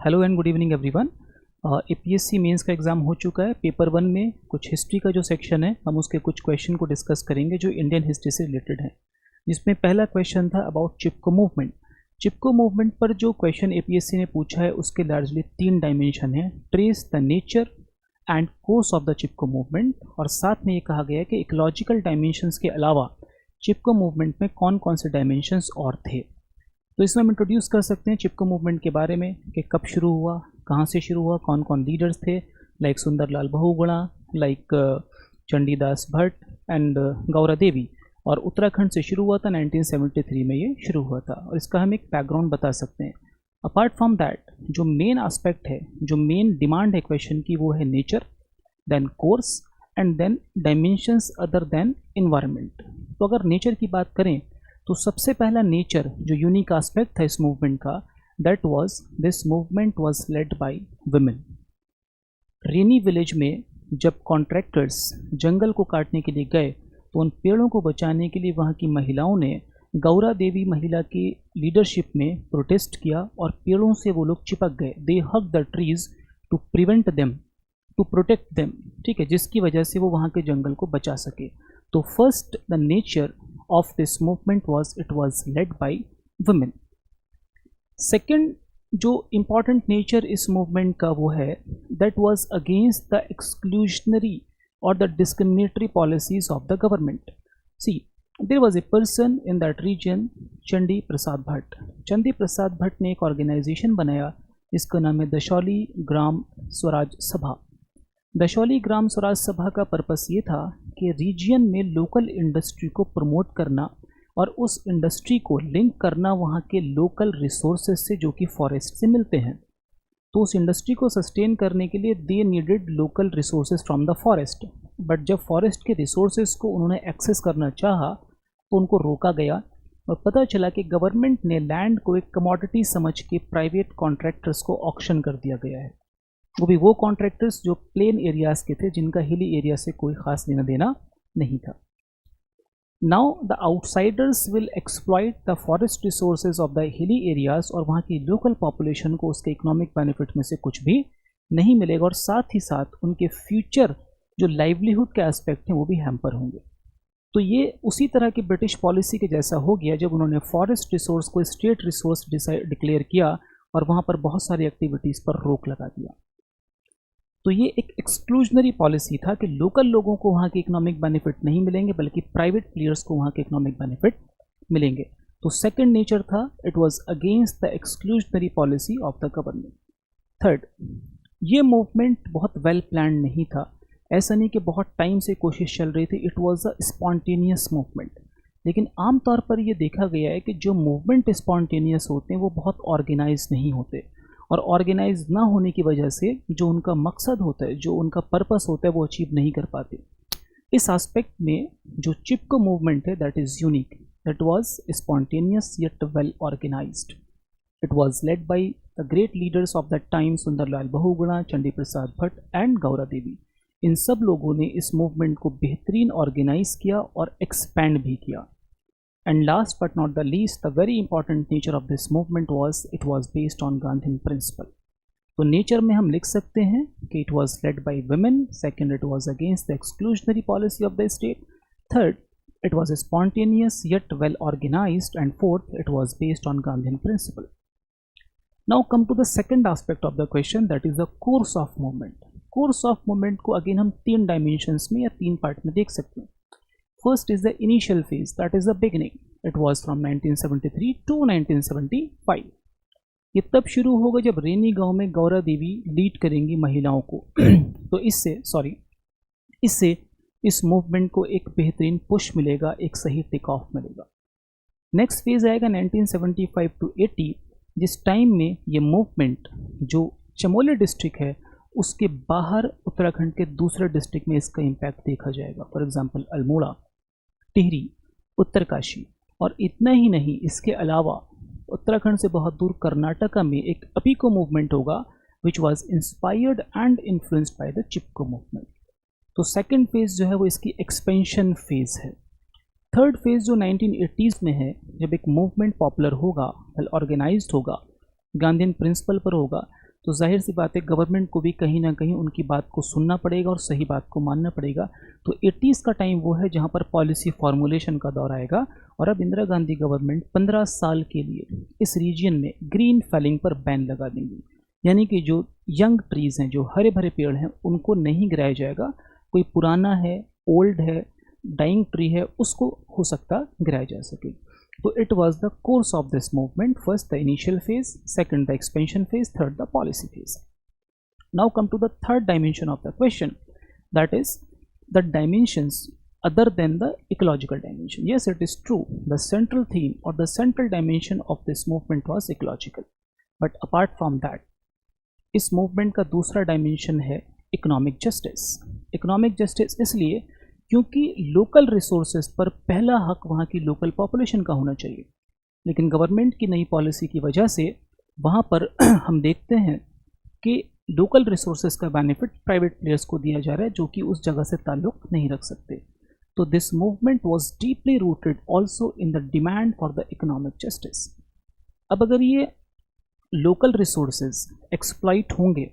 Hello and good evening everyone. APSC mains का exam हो चुका है। पेपर 1 में कुछ हिस्ट्री का जो सेक्शन है हम उसके कुछ क्वेश्चन को डिस्कस करेंगे जो इंडियन हिस्ट्री से रिलेटेड है, जिसमें पहला क्वेश्चन था about Chipko movement. Chipko movement पर जो क्वेश्चन APSC ने पूछा है उसके लार्जली 3 डायमेंशन है, trace the nature and course of the Chipko movement, और साथ में ये कहा गया है कि इकोलॉजिकल डायमेंशंस के अलावा चिपको मूवमेंट में कौन कौन से डायमेंशंस और थे। तो इसमें हम इंट्रोड्यूस कर सकते हैं चिपको मूवमेंट के बारे में कि कब शुरू हुआ, कहाँ से शुरू हुआ, कौन कौन लीडर्स थे, like Sundarlal Bahuguna, like Chandidas Bhatt and Gaura Devi, और उत्तराखंड से शुरू हुआ था 1973 में ये शुरू हुआ था, और इसका हम एक बैकग्राउंड बता सकते हैं। अपार्ट फ्रॉम दैट जो मेन एस्पेक्ट है, जो मेन डिमांड है क्वेश्चन की, वो है nature, then course and then dimensions other than environment. तो अगर नेचर की बात करें तो सबसे पहला नेचर जो यूनिक एस्पेक्ट था इस मूवमेंट का, that was this movement was led by women. Rainy village में जब कॉन्ट्रैक्टर्स जंगल को काटने के लिए गए तो उन पेड़ों को बचाने के लिए वहाँ की महिलाओं ने गौरा देवी महिला की लीडरशिप में प्रोटेस्ट किया और पेड़ों से वो लोग चिपक गए। They hug the trees to prevent them, to protect them, ठीक है, जिसकी वजह से वो वहाँ के जंगल को बचा सके। तो first the nature of this movement was it was led by women. Second जो important nature इस movement का वो है that was against the exclusionary or the discriminatory policies of the government. See, there was a person in that region, Chandi Prasad Bhatt. Chandi Prasad Bhatt ने एक organization बनाया जिसका नाम है दशौली ग्राम स्वराज सभा। दशौली ग्राम स्वराज सभा का पर्पस ये था कि रीजन में लोकल इंडस्ट्री को प्रमोट करना और उस इंडस्ट्री को लिंक करना वहाँ के लोकल रिसोर्सेज से जो कि फॉरेस्ट से मिलते हैं। तो उस इंडस्ट्री को सस्टेन करने के लिए they needed local resources from the forest, but जब फॉरेस्ट के रिसोर्सेज को उन्होंने एक्सेस करना चाहा तो उनको रोका गया और पता चला कि गवर्नमेंट ने लैंड को एक कमोडिटी समझ के प्राइवेट कॉन्ट्रैक्टर्स को ऑक्शन कर दिया गया है, वो भी वो कॉन्ट्रैक्टर्स जो प्लेन एरियाज के थे, जिनका हिली एरिया से कोई खास लेना देना नहीं था। Now the outsiders will exploit the forest resources of the hilly areas, और वहाँ की लोकल पॉपुलेशन को उसके इकोनॉमिक बेनिफिट में से कुछ भी नहीं मिलेगा, और साथ ही साथ उनके फ्यूचर जो लाइवलीहुड के एस्पेक्ट हैं वो भी हैम्पर होंगे। तो ये उसी तरह की ब्रिटिश पॉलिसी के जैसा हो गया जब उन्होंने फॉरेस्ट रिसोर्स को स्टेट रिसोर्स डिक्लेयर किया और वहाँ पर बहुत सारी एक्टिविटीज़ पर रोक लगा दिया। तो ये एक एक्सक्लूजनरी पॉलिसी था कि लोकल लोगों को वहाँ के इकोनॉमिक बेनिफिट नहीं मिलेंगे बल्कि प्राइवेट प्लेयर्स को वहाँ के इकोनॉमिक बेनिफिट मिलेंगे। तो सेकंड नेचर था, it was against the exclusionary policy of the government. Third, ये मूवमेंट बहुत वेल प्लान नहीं था, ऐसा नहीं कि बहुत टाइम से कोशिश चल रही थी, it was a spontaneous movement. लेकिन आमतौर पर ये देखा गया है कि जो मूवमेंट स्पॉन्टेनियस होते हैं वो बहुत ऑर्गेनाइज नहीं होते, और ऑर्गेनाइज ना होने की वजह से जो उनका मकसद होता है, जो उनका पर्पस होता है, वो अचीव नहीं कर पाते। इस एस्पेक्ट में जो चिपको मूवमेंट है that is unique, that was spontaneous yet well organised. It was led by the great leaders of that time, Sundarlal Bahuguna, Chandi Prasad Bhatt and Gaura Devi. इन सब लोगों ने इस मूवमेंट को बेहतरीन ऑर्गेनाइज किया और एक्सपैंड भी किया। And last but not the least, the very important nature of this movement was it was based on Gandhian principle. तो नेचर में हम लिख सकते हैं कि it was led by women, second it was against the exclusionary policy of the state, third it was spontaneous yet well organized, and fourth it was based on Gandhian principle. Now come to the second aspect of the question, that is the course of movement. Course of movement को again हम 3 dimensions में या 3 part में देख सकते हैं। First is the initial phase, that is the beginning. It was from 1973 to 1975. ये तब शुरू होगा जब रेनी गांव में गौरा देवी लीड करेंगी महिलाओं को। तो इससे इस मूवमेंट को एक बेहतरीन पुश मिलेगा, एक सही टेक ऑफ मिलेगा। नेक्स्ट फेज आएगा 1975 टू 80, जिस टाइम में ये मूवमेंट जो चमोली डिस्ट्रिक्ट है उसके बाहर उत्तराखंड के दूसरे डिस्ट्रिक्ट में इसका इम्पैक्ट देखा जाएगा। फॉर एग्जाम्पल अल्मोड़ा, टिहरी, उत्तरकाशी, और इतना ही नहीं, इसके अलावा उत्तराखंड से बहुत दूर कर्नाटका में एक अपीको मूवमेंट होगा which was inspired and influenced by the Chipko movement. तो सेकंड फेज जो है वो इसकी एक्सपेंशन फेज है। थर्ड फेज जो 1980s में है, जब एक मूवमेंट पॉपुलर होगा, वेल ऑर्गेनाइज्ड होगा, गांधीयन प्रिंसिपल पर होगा, तो जाहिर सी बात है गवर्नमेंट को भी कहीं ना कहीं उनकी बात को सुनना पड़ेगा और सही बात को मानना पड़ेगा। तो 80s का टाइम वो है जहाँ पर पॉलिसी फॉर्मुलेशन का दौर आएगा और अब इंदिरा गांधी गवर्नमेंट 15 साल के लिए इस रीजन में ग्रीन फेलिंग पर बैन लगा देंगी, यानी कि जो यंग ट्रीज़ हैं, जो हरे भरे पेड़ हैं, उनको नहीं गिराया जाएगा। कोई पुराना है, ओल्ड है, डाइंग ट्री है, उसको हो सकता गिराया जा सके। तो it was the course of this movement, first the initial phase, second the expansion phase, third the policy phase. Now come to the third dimension of the question, that is the dimensions other than the ecological dimension. Yes, it is true, the central theme or the central dimension of this movement was ecological, but apart from that इस movement का दूसरा dimension है economic justice. Economic justice इसलिए क्योंकि local resources पर पहला हक वहाँ की लोकल पॉपुलेशन का होना चाहिए, लेकिन गवर्नमेंट की नई पॉलिसी की वजह से वहाँ पर हम देखते हैं कि लोकल रिसोर्सेज का बेनिफिट प्राइवेट प्लेयर्स को दिया जा रहा है जो कि उस जगह से ताल्लुक़ नहीं रख सकते। तो this movement was deeply rooted also in the demand for the economic justice. अब अगर ये लोकल रिसोर्सेज एक्सप्लॉइट होंगे,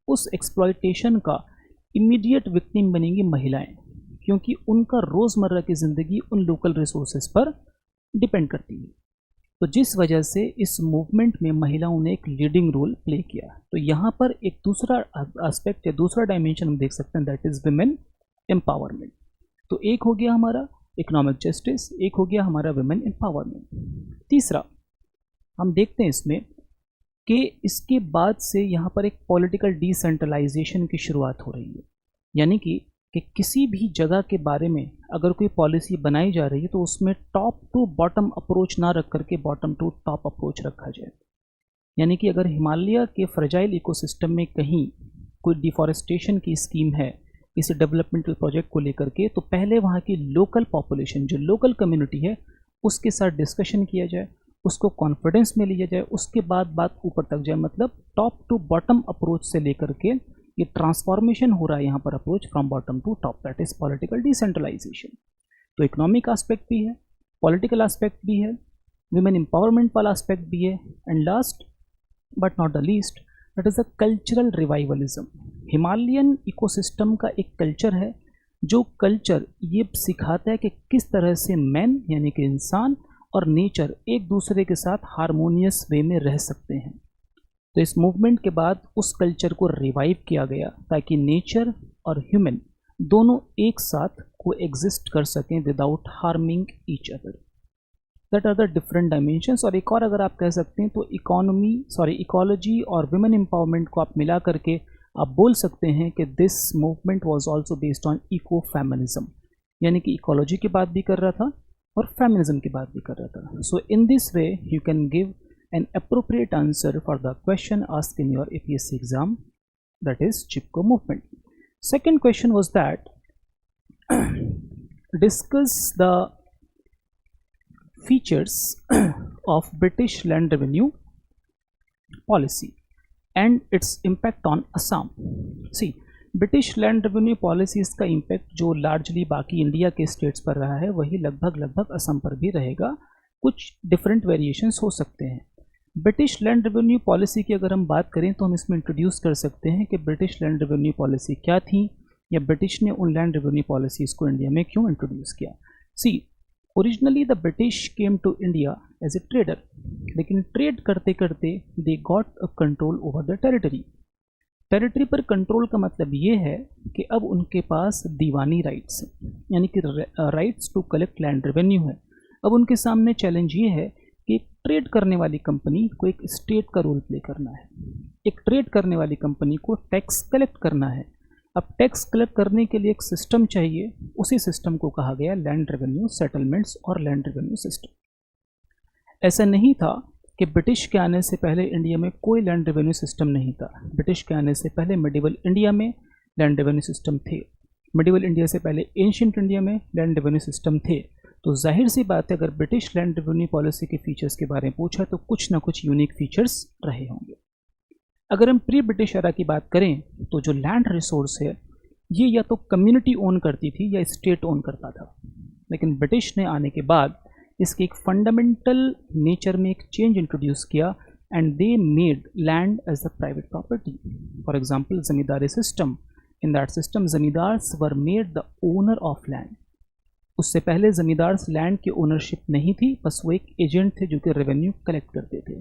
उस एक्सप्लॉइटेशन का इमीडिएट विक्टिम बनेंगी महिलाएं, क्योंकि उनका रोज़मर्रा की ज़िंदगी उन लोकल रिसोर्सेज पर डिपेंड करती है। तो जिस वजह से इस मूवमेंट में महिलाओं ने एक लीडिंग रोल प्ले किया। तो यहाँ पर एक दूसरा एस्पेक्ट या दूसरा डायमेंशन हम देख सकते हैं, दैट इज़ विमेन एम्पावरमेंट। तो एक हो गया हमारा इकोनॉमिक जस्टिस, एक हो गया हमारा विमेन एम्पावरमेंट। तीसरा हम देखते हैं इसमें कि इसके बाद से यहाँ पर एक पॉलिटिकल डिसेंट्रलाइजेशन की शुरुआत हो रही है, यानी कि किसी भी जगह के बारे में अगर कोई पॉलिसी बनाई जा रही है तो उसमें टॉप टू बॉटम अप्रोच ना रख करके बॉटम टू टॉप अप्रोच रखा जाए। यानी कि अगर हिमालय के फ्रेजाइल इकोसिस्टम में कहीं कोई डिफॉरेस्टेशन की स्कीम है इस डेवलपमेंटल प्रोजेक्ट को लेकर के, तो पहले वहाँ की लोकल पॉपुलेशन, जो लोकल कम्युनिटी है, उसके साथ डिस्कशन किया जाए, उसको कॉन्फिडेंस में लिया जाए, उसके बाद बात ऊपर तक जाए। मतलब टॉप टू बॉटम अप्रोच से लेकर के ये ट्रांसफॉर्मेशन हो रहा है यहाँ पर approach from bottom to top, that is political decentralisation. तो इकोनॉमिक एस्पेक्ट भी है, पॉलिटिकल एस्पेक्ट भी है, विमेन एम्पावरमेंट वाला एस्पेक्ट भी है, and last but not the least that is a cultural revivalism. Himalayan ecosystem का एक कल्चर है, जो कल्चर ये सिखाता है कि किस तरह से मैन यानी कि इंसान और नेचर एक दूसरे के साथ हारमोनियस वे में रह सकते हैं। तो इस मूवमेंट के बाद उस कल्चर को रिवाइव किया गया ताकि नेचर और ह्यूमन दोनों एक साथ को एग्जिस्ट कर सकें without harming each other. That are the different dimensions. और एक और अगर आप कह सकते हैं तो इकोलॉजी और विमेन एम्पावरमेंट को आप मिला करके आप बोल सकते हैं कि this movement was also based on eco feminism, यानी कि इकोलॉजी की बात भी कर रहा था और फेमिनिज्म की बात भी कर रहा था। So in this way you can give an appropriate answer for the question asked in your APSC exam, that is Chipko movement. Second question was that discuss the features of British land revenue policy and its impact on Assam. See, British land revenue policies का impact जो largely बाकी India के states पर रहा है वही लगभग असम पर भी रहेगा। कुछ डिफरेंट वेरिएशंस हो सकते हैं। ब्रिटिश लैंड रेवेन्यू पॉलिसी की अगर हम बात करें तो हम इसमें इंट्रोड्यूस कर सकते हैं कि ब्रिटिश लैंड रेवेन्यू पॉलिसी क्या थी या ब्रिटिश ने उन लैंड रेवेन्यू पॉलिसीज़ को इंडिया में क्यों इंट्रोड्यूस किया। See, originally the British came to India as a trader, लेकिन ट्रेड करते करते they got a control over the territory. Territory पर कंट्रोल का मतलब ये है कि अब उनके पास दीवानी राइट्स यानी कि rights to collect land revenue है। अब उनके सामने चैलेंज ये है कि ट्रेड करने वाली कंपनी को एक स्टेट का रोल प्ले करना है, एक ट्रेड करने वाली कंपनी को टैक्स कलेक्ट करना है। अब टैक्स कलेक्ट करने के लिए एक सिस्टम चाहिए, उसी सिस्टम को कहा गया लैंड रेवेन्यू सेटलमेंट्स और लैंड रेवेन्यू सिस्टम। ऐसा नहीं था कि ब्रिटिश के आने से पहले इंडिया में कोई लैंड रेवेन्यू सिस्टम नहीं था। ब्रिटिश के आने से पहले मिडिवल इंडिया में लैंड रेवेन्यू सिस्टम थे, मिडिवल इंडिया से पहले एंशिएंट इंडिया में लैंड रेवेन्यू सिस्टम थे। तो जाहिर सी बात है अगर ब्रिटिश लैंड रेवेन्यू पॉलिसी के फीचर्स के बारे में पूछा तो कुछ ना कुछ यूनिक फीचर्स रहे होंगे। अगर हम प्री ब्रिटिश एरा की बात करें तो जो लैंड रिसोर्स है ये या तो कम्युनिटी ओन करती थी या स्टेट ओन करता था, लेकिन ब्रिटिश ने आने के बाद इसके एक फंडामेंटल नेचर में एक चेंज इंट्रोड्यूस किया and they made land as a private property. For example, zamindari system. In that system, zamindars were made the owner of land. उससे पहले जमींदार लैंड की ओनरशिप नहीं थी, बस वो एक एजेंट थे जो कि रेवेन्यू कलेक्ट करते थे.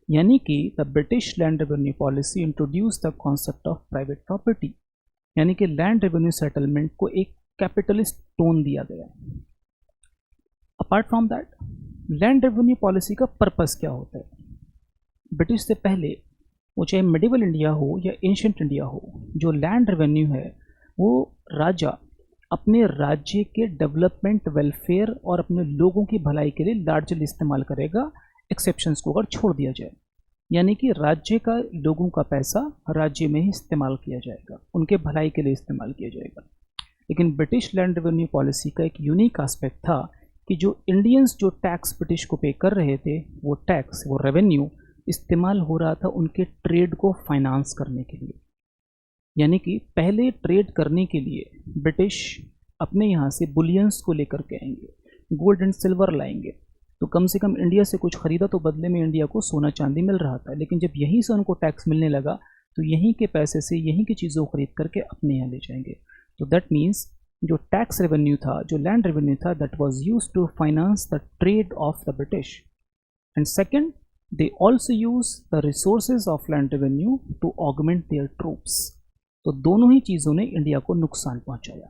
यानी कि the British land revenue policy introduce the concept of private property. यानी कि लैंड रेवेन्यू सेटलमेंट को एक कैपिटलिस्ट टोन दिया गया. Apart from that, land revenue policy का पर्पस क्या होता है? ब्रिटिश से पहले, वो चाहे मिडिवल इंडिया हो या एंशिएंट इंडिया हो, जो लैंड रेवेन्यू है वो राजा अपने राज्य के डेवलपमेंट, वेलफेयर और अपने लोगों की भलाई के लिए लार्जली इस्तेमाल करेगा, एक्सेप्शंस को अगर छोड़ दिया जाए. यानी कि राज्य का, लोगों का पैसा राज्य में ही इस्तेमाल किया जाएगा, उनके भलाई के लिए इस्तेमाल किया जाएगा. लेकिन ब्रिटिश लैंड रेवेन्यू पॉलिसी का एक यूनिक एस्पेक्ट था कि जो इंडियंस जो टैक्स ब्रिटिश को पे कर रहे थे, वो टैक्स, वो रेवेन्यू इस्तेमाल हो रहा था उनके ट्रेड को फाइनेंस करने के लिए. यानी कि पहले ट्रेड करने के लिए ब्रिटिश अपने यहाँ से बुलियंस को लेकर के आएंगे, गोल्ड एंड सिल्वर लाएंगे, तो कम से कम इंडिया से कुछ खरीदा तो बदले में इंडिया को सोना चांदी मिल रहा था. लेकिन जब यहीं से उनको टैक्स मिलने लगा तो यहीं के पैसे से यहीं की चीज़ों को खरीद करके अपने यहाँ ले जाएंगे. तो दैट मीन्स जो टैक्स रेवेन्यू था, जो लैंड रेवेन्यू था, that was used to finance the trade of the British. And second, they also use the resources of land revenue to augment their troops. तो दोनों ही चीज़ों ने इंडिया को नुकसान पहुंचाया.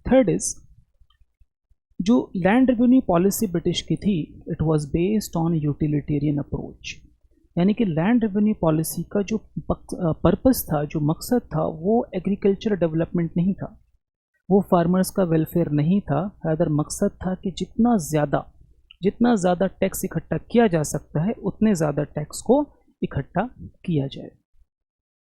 थर्ड इज, जो लैंड रेवेन्यू पॉलिसी ब्रिटिश की थी, it was based on utilitarian approach. यानी कि लैंड रेवेन्यू पॉलिसी का जो पर्पस था, जो मकसद था, वो एग्रीकल्चर डेवलपमेंट नहीं था, वो फार्मर्स का वेलफेयर नहीं था. अदर मकसद था कि जितना ज़्यादा टैक्स इकट्ठा किया जा सकता है उतने ज़्यादा टैक्स को इकट्ठा किया जाए.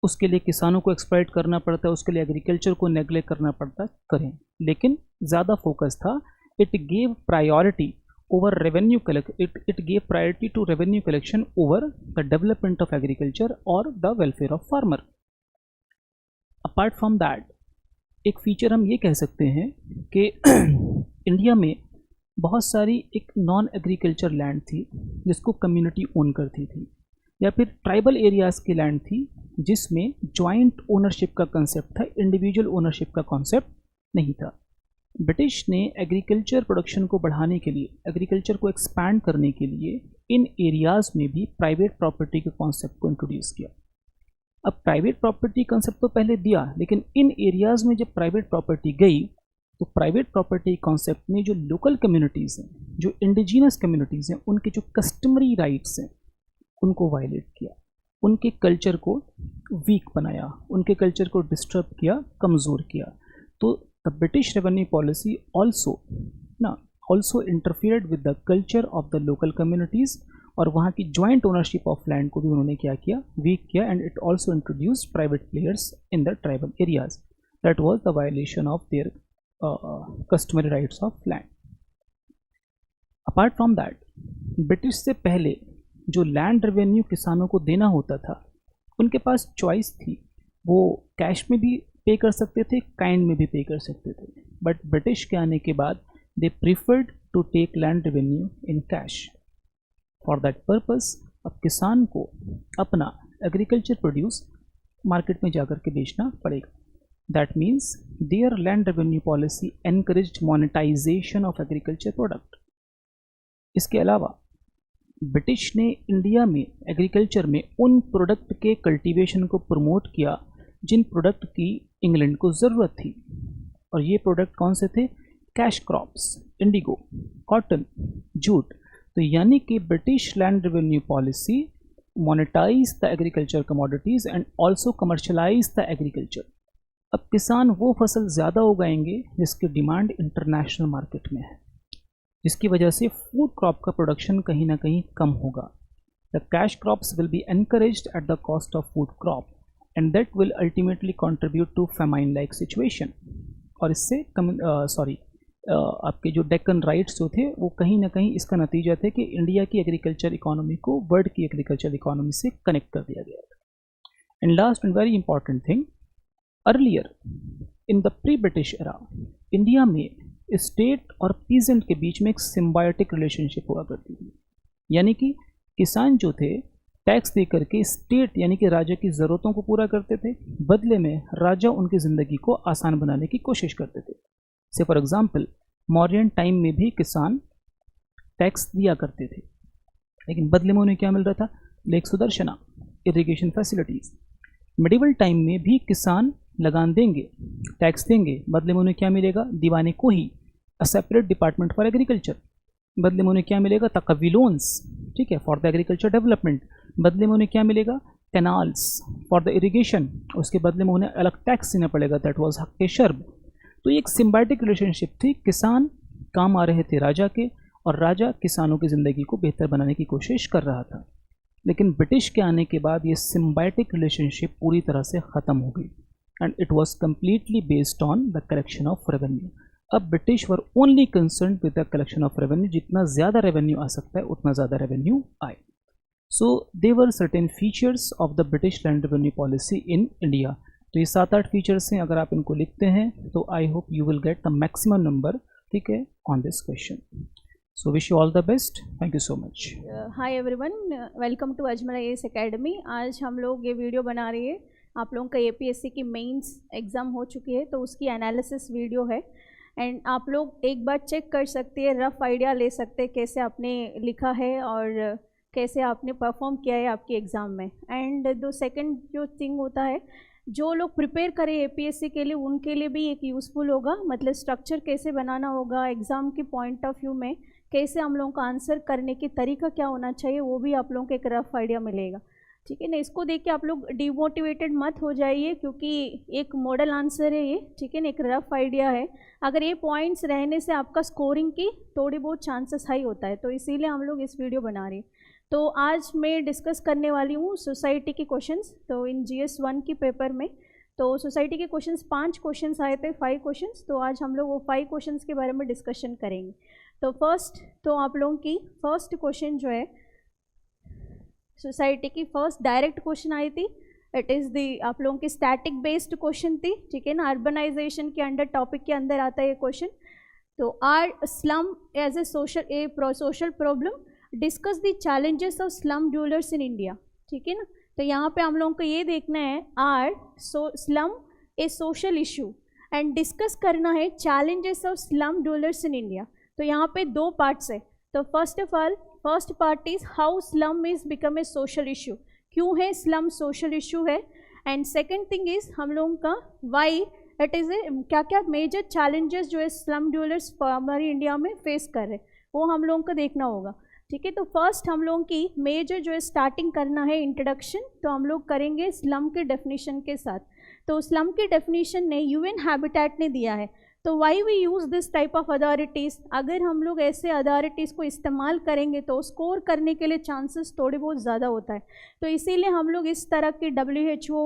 उसके लिए किसानों को एक्सप्लॉइट करना पड़ता है, उसके लिए एग्रीकल्चर को नेग्लेक्ट करना पड़ता, करें. लेकिन ज़्यादा फोकस था, it gave priority over revenue collect, it gave priority to revenue collection over the development of agriculture और the welfare of farmer. Apart from that, एक फीचर हम ये कह सकते हैं कि इंडिया में बहुत सारी एक नॉन एग्रीकल्चर लैंड थी जिसको कम्युनिटी ओन करती थी, या फिर ट्राइबल एरियाज़ की लैंड थी जिसमें जॉइंट ओनरशिप का कंसेप्ट था, इंडिविजुअल ओनरशिप का कॉन्सेप्ट नहीं था. ब्रिटिश ने एग्रीकल्चर प्रोडक्शन को बढ़ाने के लिए, एग्रीकल्चर को एक्सपैंड करने के लिए इन एरियाज़ में भी प्राइवेट प्रॉपर्टी के कॉन्सेप्ट को इंट्रोड्यूस किया. अब प्राइवेट प्रॉपर्टी कंसेप्ट तो पहले दिया, लेकिन इन एरियाज़ में जब प्राइवेट प्रॉपर्टी गई तो प्राइवेट प्रॉपर्टी कॉन्सेप्ट में जो लोकल कम्युनिटीज़ हैं, जो इंडिजीनस कम्युनिटीज़ हैं, उनके जो कस्टमरी राइट्स हैं उनको वायलेट किया, उनके कल्चर को वीक बनाया, उनके कल्चर को डिस्टर्ब किया, कमज़ोर किया. तो the British revenue policy also interfered with the culture of the local communities, और वहाँ की जॉइंट ओनरशिप ऑफ लैंड को भी उन्होंने क्या किया, वीक किया. And it also introduced private players in the tribal areas. That was the violation of their customary rights of land. Apart from that, British से पहले जो लैंड रेवेन्यू किसानों को देना होता था, उनके पास चॉइस थी, वो कैश में भी पे कर सकते थे, काइंड में भी पे कर सकते थे. बट ब्रिटिश के आने के बाद they preferred to take land revenue in cash. For that purpose अब किसान को अपना एग्रीकल्चर प्रोड्यूस मार्केट में जाकर के बेचना पड़ेगा. That means their land revenue policy encouraged monetization of agriculture product. इसके अलावा ब्रिटिश ने इंडिया में एग्रीकल्चर में उन प्रोडक्ट के कल्टीवेशन को प्रमोट किया जिन प्रोडक्ट की इंग्लैंड को ज़रूरत थी. और ये प्रोडक्ट कौन से थे? Cash crops, indigo, cotton, jute. तो यानी कि British land revenue policy monetise the agriculture commodities and also commercialise the agriculture. अब किसान वो फसल ज़्यादा उगाएंगे जिसकी डिमांड इंटरनेशनल मार्केट में है, जिसकी वजह से फूड क्रॉप का प्रोडक्शन कहीं ना कहीं कम होगा. The cash crops will be encouraged at the cost of food crop and that will ultimately contribute to famine like situation. और इससे आपके जो डेक्कन राइट्स जो थे वो कहीं ना कहीं इसका नतीजा थे कि इंडिया की एग्रीकल्चर इकोनॉमी को वर्ल्ड की एग्रीकल्चर इकोनॉमी से कनेक्ट कर दिया गया था. And last and very important thing, earlier in the pre British era India में स्टेट और पीजेंट के बीच में एक सिम्बायोटिक रिलेशनशिप हुआ करती थी. यानी कि किसान जो थे टैक्स दे करके स्टेट यानी कि राजा की ज़रूरतों को पूरा करते थे, बदले में राजा उनकी ज़िंदगी को आसान बनाने की कोशिश करते थे। से फॉर एग्ज़ाम्पल मौर्यन टाइम में भी किसान टैक्स दिया करते थे, लेकिन बदले में उन्हें क्या मिल रहा था? Lake Sudarshana, irrigation facilities. Medieval time में भी किसान लगान देंगे, टैक्स देंगे, बदले में उन्हें क्या मिलेगा? दीवाने को ही a separate department for agriculture, बदले में उन्हें क्या मिलेगा? तकवी लोन्स, ठीक है, फॉर द एग्रीकल्चर डेवलपमेंट, बदले में उन्हें क्या मिलेगा? कैनाल्स फॉर द इरिगेशन, उसके बदले में उन्हें अलग टैक्स देना पड़ेगा, दैट वाज हक शर्ब। तो ये एक सिम्बायोटिक रिलेशनशिप थी, किसान काम आ रहे थे राजा के और राजा किसानों की ज़िंदगी को बेहतर बनाने की कोशिश कर रहा था। लेकिन ब्रिटिश के आने के बाद ये सिम्बायोटिक रिलेशनशिप पूरी तरह से ख़त्म हो गई and it was completely based on the collection of revenue. अब British were only concern with the collection of revenue, जितना ज़्यादा रेवेन्यू आ सकता है उतना ज़्यादा रेवेन्यू आए। So they were certain features of the British land revenue policy in India. तो ये 7-8 फीचर्स हैं, अगर आप इनको लिखते हैं तो I hope you will get the maximum number, ठीक है, on this question. So wish you all the best. Thank you so much. Hi everyone, welcome to Ajmal IAS Academy। आज हम लोग ये वीडियो बना रहे हैं, आप लोगों का APSC की मेंस एग्ज़ाम हो चुकी है तो उसकी एनालिसिस वीडियो है एंड आप लोग एक बार चेक कर सकते हैं, रफ आइडिया ले सकते हैं कैसे आपने लिखा है और कैसे आपने परफॉर्म किया है आपके एग्ज़ाम में। एंड दो सेकंड जो थिंग होता है, जो लोग प्रिपेयर करें APSC के लिए उनके लिए भी एक यूज़फुल होगा, मतलब स्ट्रक्चर कैसे बनाना होगा, एग्ज़ाम के पॉइंट ऑफ व्यू में कैसे हम लोगों का आंसर करने की तरीका क्या होना चाहिए, वो भी आप लोगों को एक रफ आइडिया मिलेगा, ठीक है ना। इसको देख के आप लोग डिमोटिवेटेड मत हो जाइए क्योंकि एक मॉडल आंसर है ये, ठीक है ना, एक रफ आइडिया है। अगर ये पॉइंट्स रहने से आपका स्कोरिंग की थोड़ी बहुत चांसेस हाई होता है, तो इसीलिए हम लोग इस वीडियो बना रहे हैं। तो आज मैं डिस्कस करने वाली हूँ सोसाइटी के क्वेश्चंस। तो इन GS 1 की पेपर में तो सोसाइटी के क्वेश्चंस 5 क्वेश्चंस आए थे, 5 क्वेश्चंस। तो आज हम लोग वो 5 क्वेश्चंस के बारे में डिस्कशन करेंगे। तो फर्स्ट, तो आप लोगों की फर्स्ट क्वेश्चन जो है सोसाइटी की फर्स्ट डायरेक्ट क्वेश्चन आई थी, इट इज़ दी आप लोगों की स्टैटिक बेस्ड क्वेश्चन थी, ठीक है ना। अर्बनाइजेशन के अंडर टॉपिक के अंदर आता है ये क्वेश्चन। तो are slum as a social problem, discuss the challenges of slum dwellers in India, ठीक है ना। तो यहाँ पे हम लोगों को ये देखना है are slum a social issue and discuss करना है challenges of slum dwellers in India. तो यहाँ पे 2 पार्ट्स है। तो first of all first part is how slum is become a social issue, क्यों है स्लम सोशल इशू है। एंड सेकंड थिंग इज हम लोगों का वाई इट इज़ ए, क्या क्या मेजर चैलेंजेस जो है स्लम ड्वेलर्स हमारी इंडिया में फेस कर रहे हैं वो हम लोगों को देखना होगा, ठीक है। तो फर्स्ट हम लोगों की मेजर जो है स्टार्टिंग करना है इंट्रोडक्शन, तो हम लोग करेंगे स्लम के डेफिनेशन के साथ। तो स्लम की डेफिनेशन ने UN हैबिटेट ने दिया है। तो why we use this type of authorities, अगर हम लोग ऐसे अथॉरिटीज़ को इस्तेमाल करेंगे तो स्कोर करने के लिए चांसेस थोड़े बहुत ज़्यादा होता है। तो इसीलिए हम लोग इस तरह की WHO,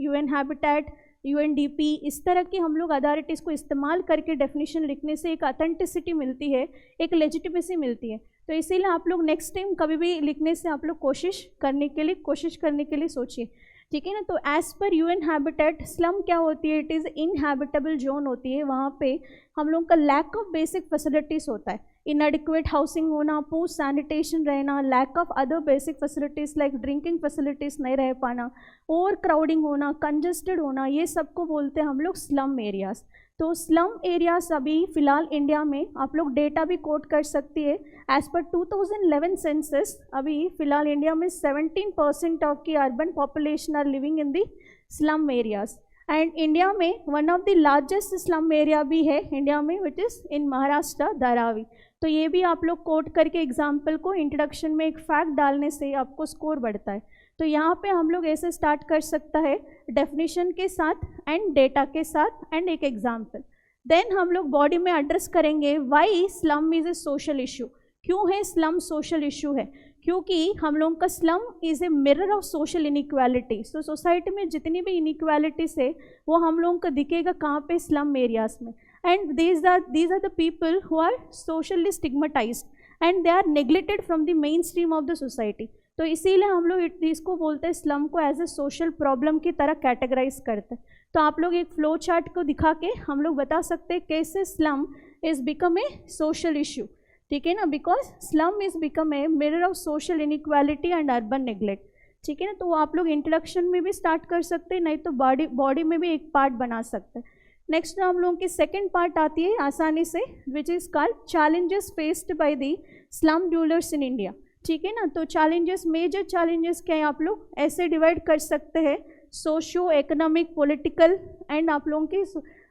UN हैबिटेट, UNDP, इस तरह की हम लोग अथॉरिटीज़ को इस्तेमाल करके डेफिनेशन लिखने से एक ऑथेंटिसिटी मिलती है, एक लेजिटिमेसी मिलती है। तो इसीलिए आप लोग नेक्स्ट टाइम कभी भी लिखने से आप लोग कोशिश करने के लिए सोचिए, ठीक है ना। तो as per UN habitat slum क्या होती है, इट इज़ इनहैबिटेबल जोन होती है, वहाँ पे हम लोग का लैक ऑफ बेसिक फैसिलिटीज़ होता है, इनएडिक्वेट हाउसिंग होना, पुअर सैनिटेशन रहना, lack of other basic facilities like drinking facilities नहीं रह पाना, ओवर क्राउडिंग होना, कंजस्टेड होना, ये सबको बोलते हैं हम लोग स्लम एरियाज़। तो स्लम एरियाज अभी फ़िलहाल इंडिया में आप लोग डेटा भी कोट कर सकती है। एज़ पर 2011 सेंसस अभी फ़िलहाल इंडिया में 17% ऑफ की urban population are living in the slum areas. And India में one of the largest slum area भी है इंडिया में, which is in Maharashtra, Dharavi. तो ये भी आप लोग कोट करके एग्जाम्पल को इंट्रोडक्शन में एक फैक्ट डालने से आपको स्कोर बढ़ता है। तो यहाँ पे हम लोग ऐसे स्टार्ट कर सकता है डेफिनेशन के साथ एंड डेटा के साथ एंड एक एग्जाम्पल। देन हम लोग बॉडी में एड्रेस करेंगे why slum is a social issue, क्यों है स्लम सोशल इशू है, क्योंकि हम लोग का slum is a mirror of social inequality. So society में जितनी भी इनइक्वालिटीज है वो हम लोगों को दिखेगा कहाँ पे, स्लम एरियाज में। And these are the people who are socially stigmatized and they are neglected from the mainstream of the society। तो इसीलिए हम लोग इसको बोलते हैं स्लम को एज ए सोशल प्रॉब्लम की तरह कैटेगराइज करते हैं। तो आप लोग एक फ्लो चार्ट को दिखा के हम लोग बता सकते हैं कैसे slum is become a social issue. ठीक है ना, because slum is become a mirror of social inequality and urban neglect, ठीक है ना। तो आप लोग इंट्रोडक्शन में भी स्टार्ट कर सकते हैं, नहीं तो बॉडी में भी एक पार्ट बना सकते हैं। नेक्स्ट हम लोगों की सेकेंड पार्ट आती है आसानी से, which is called challenges faced by the slum dwellers in India, ठीक है ना। तो चैलेंजेस, मेजर चैलेंजेस क्या है, आप लोग ऐसे डिवाइड कर सकते हैं, सोशियो इकोनॉमिक, पॉलिटिकल एंड आप लोगों के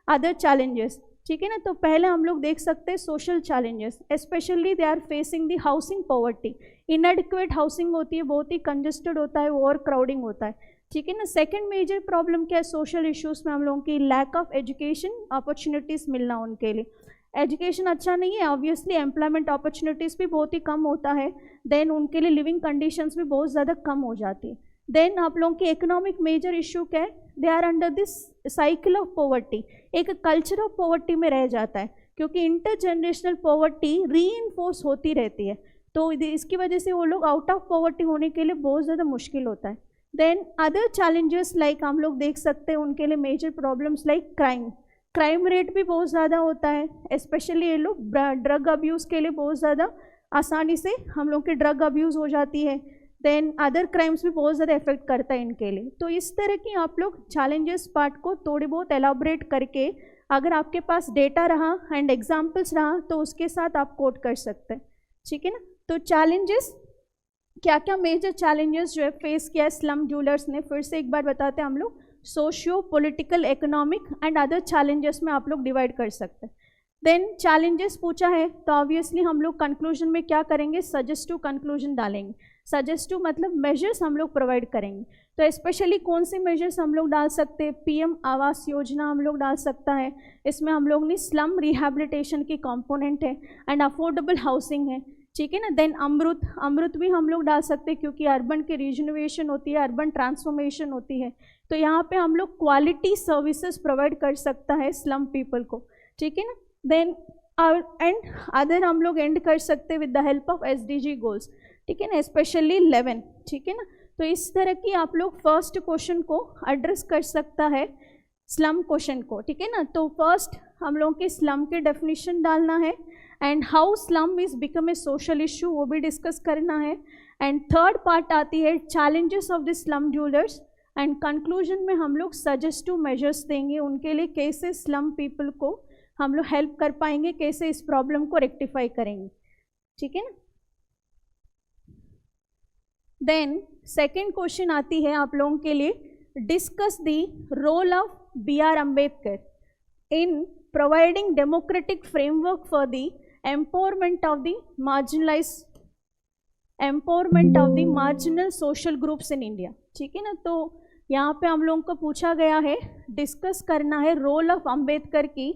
अदर चैलेंजेस, ठीक है ना। तो पहले हम लोग देख सकते हैं social challenges, specially they are facing the housing poverty, inadequate housing होती है, बहुत ही कंजेस्टेड होता है, ओवर क्राउडिंग होता है, ठीक है ना। सेकंड मेजर प्रॉब्लम क्या है सोशल इश्यूज में, हम लोगों की लैक ऑफ एजुकेशन अपॉर्चुनिटीज़ मिलना उनके लिए, एजुकेशन अच्छा नहीं है, ऑब्वियसली एम्प्लॉयमेंट अपॉर्चुनिटीज़ भी बहुत ही कम होता है, देन उनके लिए लिविंग कंडीशंस भी बहुत ज़्यादा कम हो जाती है। देन आप लोगों की इकोनॉमिक मेजर इशू क्या है, they are under this cycle of poverty, एक कल्चर ऑफ पॉवर्टी में रह जाता है, क्योंकि इंटरजनरेशनल पॉवर्टी रीइंफोर्स होती रहती है, तो इसकी वजह से वो लोग आउट ऑफ पॉवर्टी होने के लिए बहुत ज़्यादा मुश्किल होता है। देन अदर चैलेंजेस लाइक हम लोग देख सकते हैं उनके लिए major problems like crime rate भी बहुत ज़्यादा होता है, स्पेशली ये लोग ड्रग अब्यूज़ के लिए बहुत ज़्यादा आसानी से हम लोग की ड्रग अब्यूज़ हो जाती है, देन अदर क्राइम्स भी बहुत ज़्यादा इफेक्ट करता है इनके लिए। तो इस तरह की आप लोग चैलेंजेस पार्ट को थोड़ी बहुत एलाबोरेट करके, अगर आपके पास डेटा रहा एंड एग्जाम्पल्स रहा तो उसके साथ आप कोट कर सकते हैं, ठीक है ना। तो चैलेंजेस क्या क्या मेजर चैलेंजेस जो है फेस किया है स्लम डवेलपर्स ने, फिर से एक बार बताते हैं हम लोग, socio political, economic and other challenges में आप लोग डिवाइड कर सकते हैं। देन चैलेंजेस पूछा है तो ऑब्वियसली हम लोग कंक्लूजन में क्या करेंगे, सजेस्टिव कंक्लूजन डालेंगे। सजेस्टिव मतलब मेजर्स हम लोग प्रोवाइड करेंगे, तो स्पेशली कौन से मेजर्स हम लोग डाल सकते हैं, पीएम आवास योजना हम लोग डाल सकता है, इसमें हम लोग ने स्लम रिहैबिलिटेशन की कंपोनेंट है एंड अफोर्डेबल हाउसिंग है, ठीक है ना। देन अमृत भी हम लोग डाल सकते हैं, क्योंकि अर्बन की रिजनरेशन होती है, अर्बन ट्रांसफॉर्मेशन होती है, तो यहाँ पे हम लोग क्वालिटी सर्विसेज प्रोवाइड कर सकता है स्लम पीपल को, ठीक है ना। देन एंड अदर हम लोग एंड कर सकते हैं with the help of SDG goals, ठीक है ना, स्पेशली 11, ठीक है ना। तो इस तरह की आप लोग फर्स्ट क्वेश्चन को एड्रेस कर सकता है स्लम क्वेश्चन को, ठीक है ना। तो फर्स्ट हम लोगों के स्लम के डेफिनेशन डालना है and how slum is become a social issue, वो भी डिस्कस करना है। एंड थर्ड पार्ट आती है challenges of the slum dwellers and conclusion में हम लोग सजेस्टिव मेजर्स देंगे उनके लिए, कैसे स्लम पीपल को हम लोग हेल्प कर पाएंगे, कैसे इस प्रॉब्लम को रेक्टिफाई करेंगे, ठीक है ना। देन सेकेंड क्वेश्चन आती है आप लोगों के लिए, discuss the role of BR Ambedkar in providing democratic framework for the empowerment of the marginal social groups in India, ठीक है ना। तो यहाँ पे हम लोगों को पूछा गया है, डिस्कस करना है रोल ऑफ अम्बेडकर की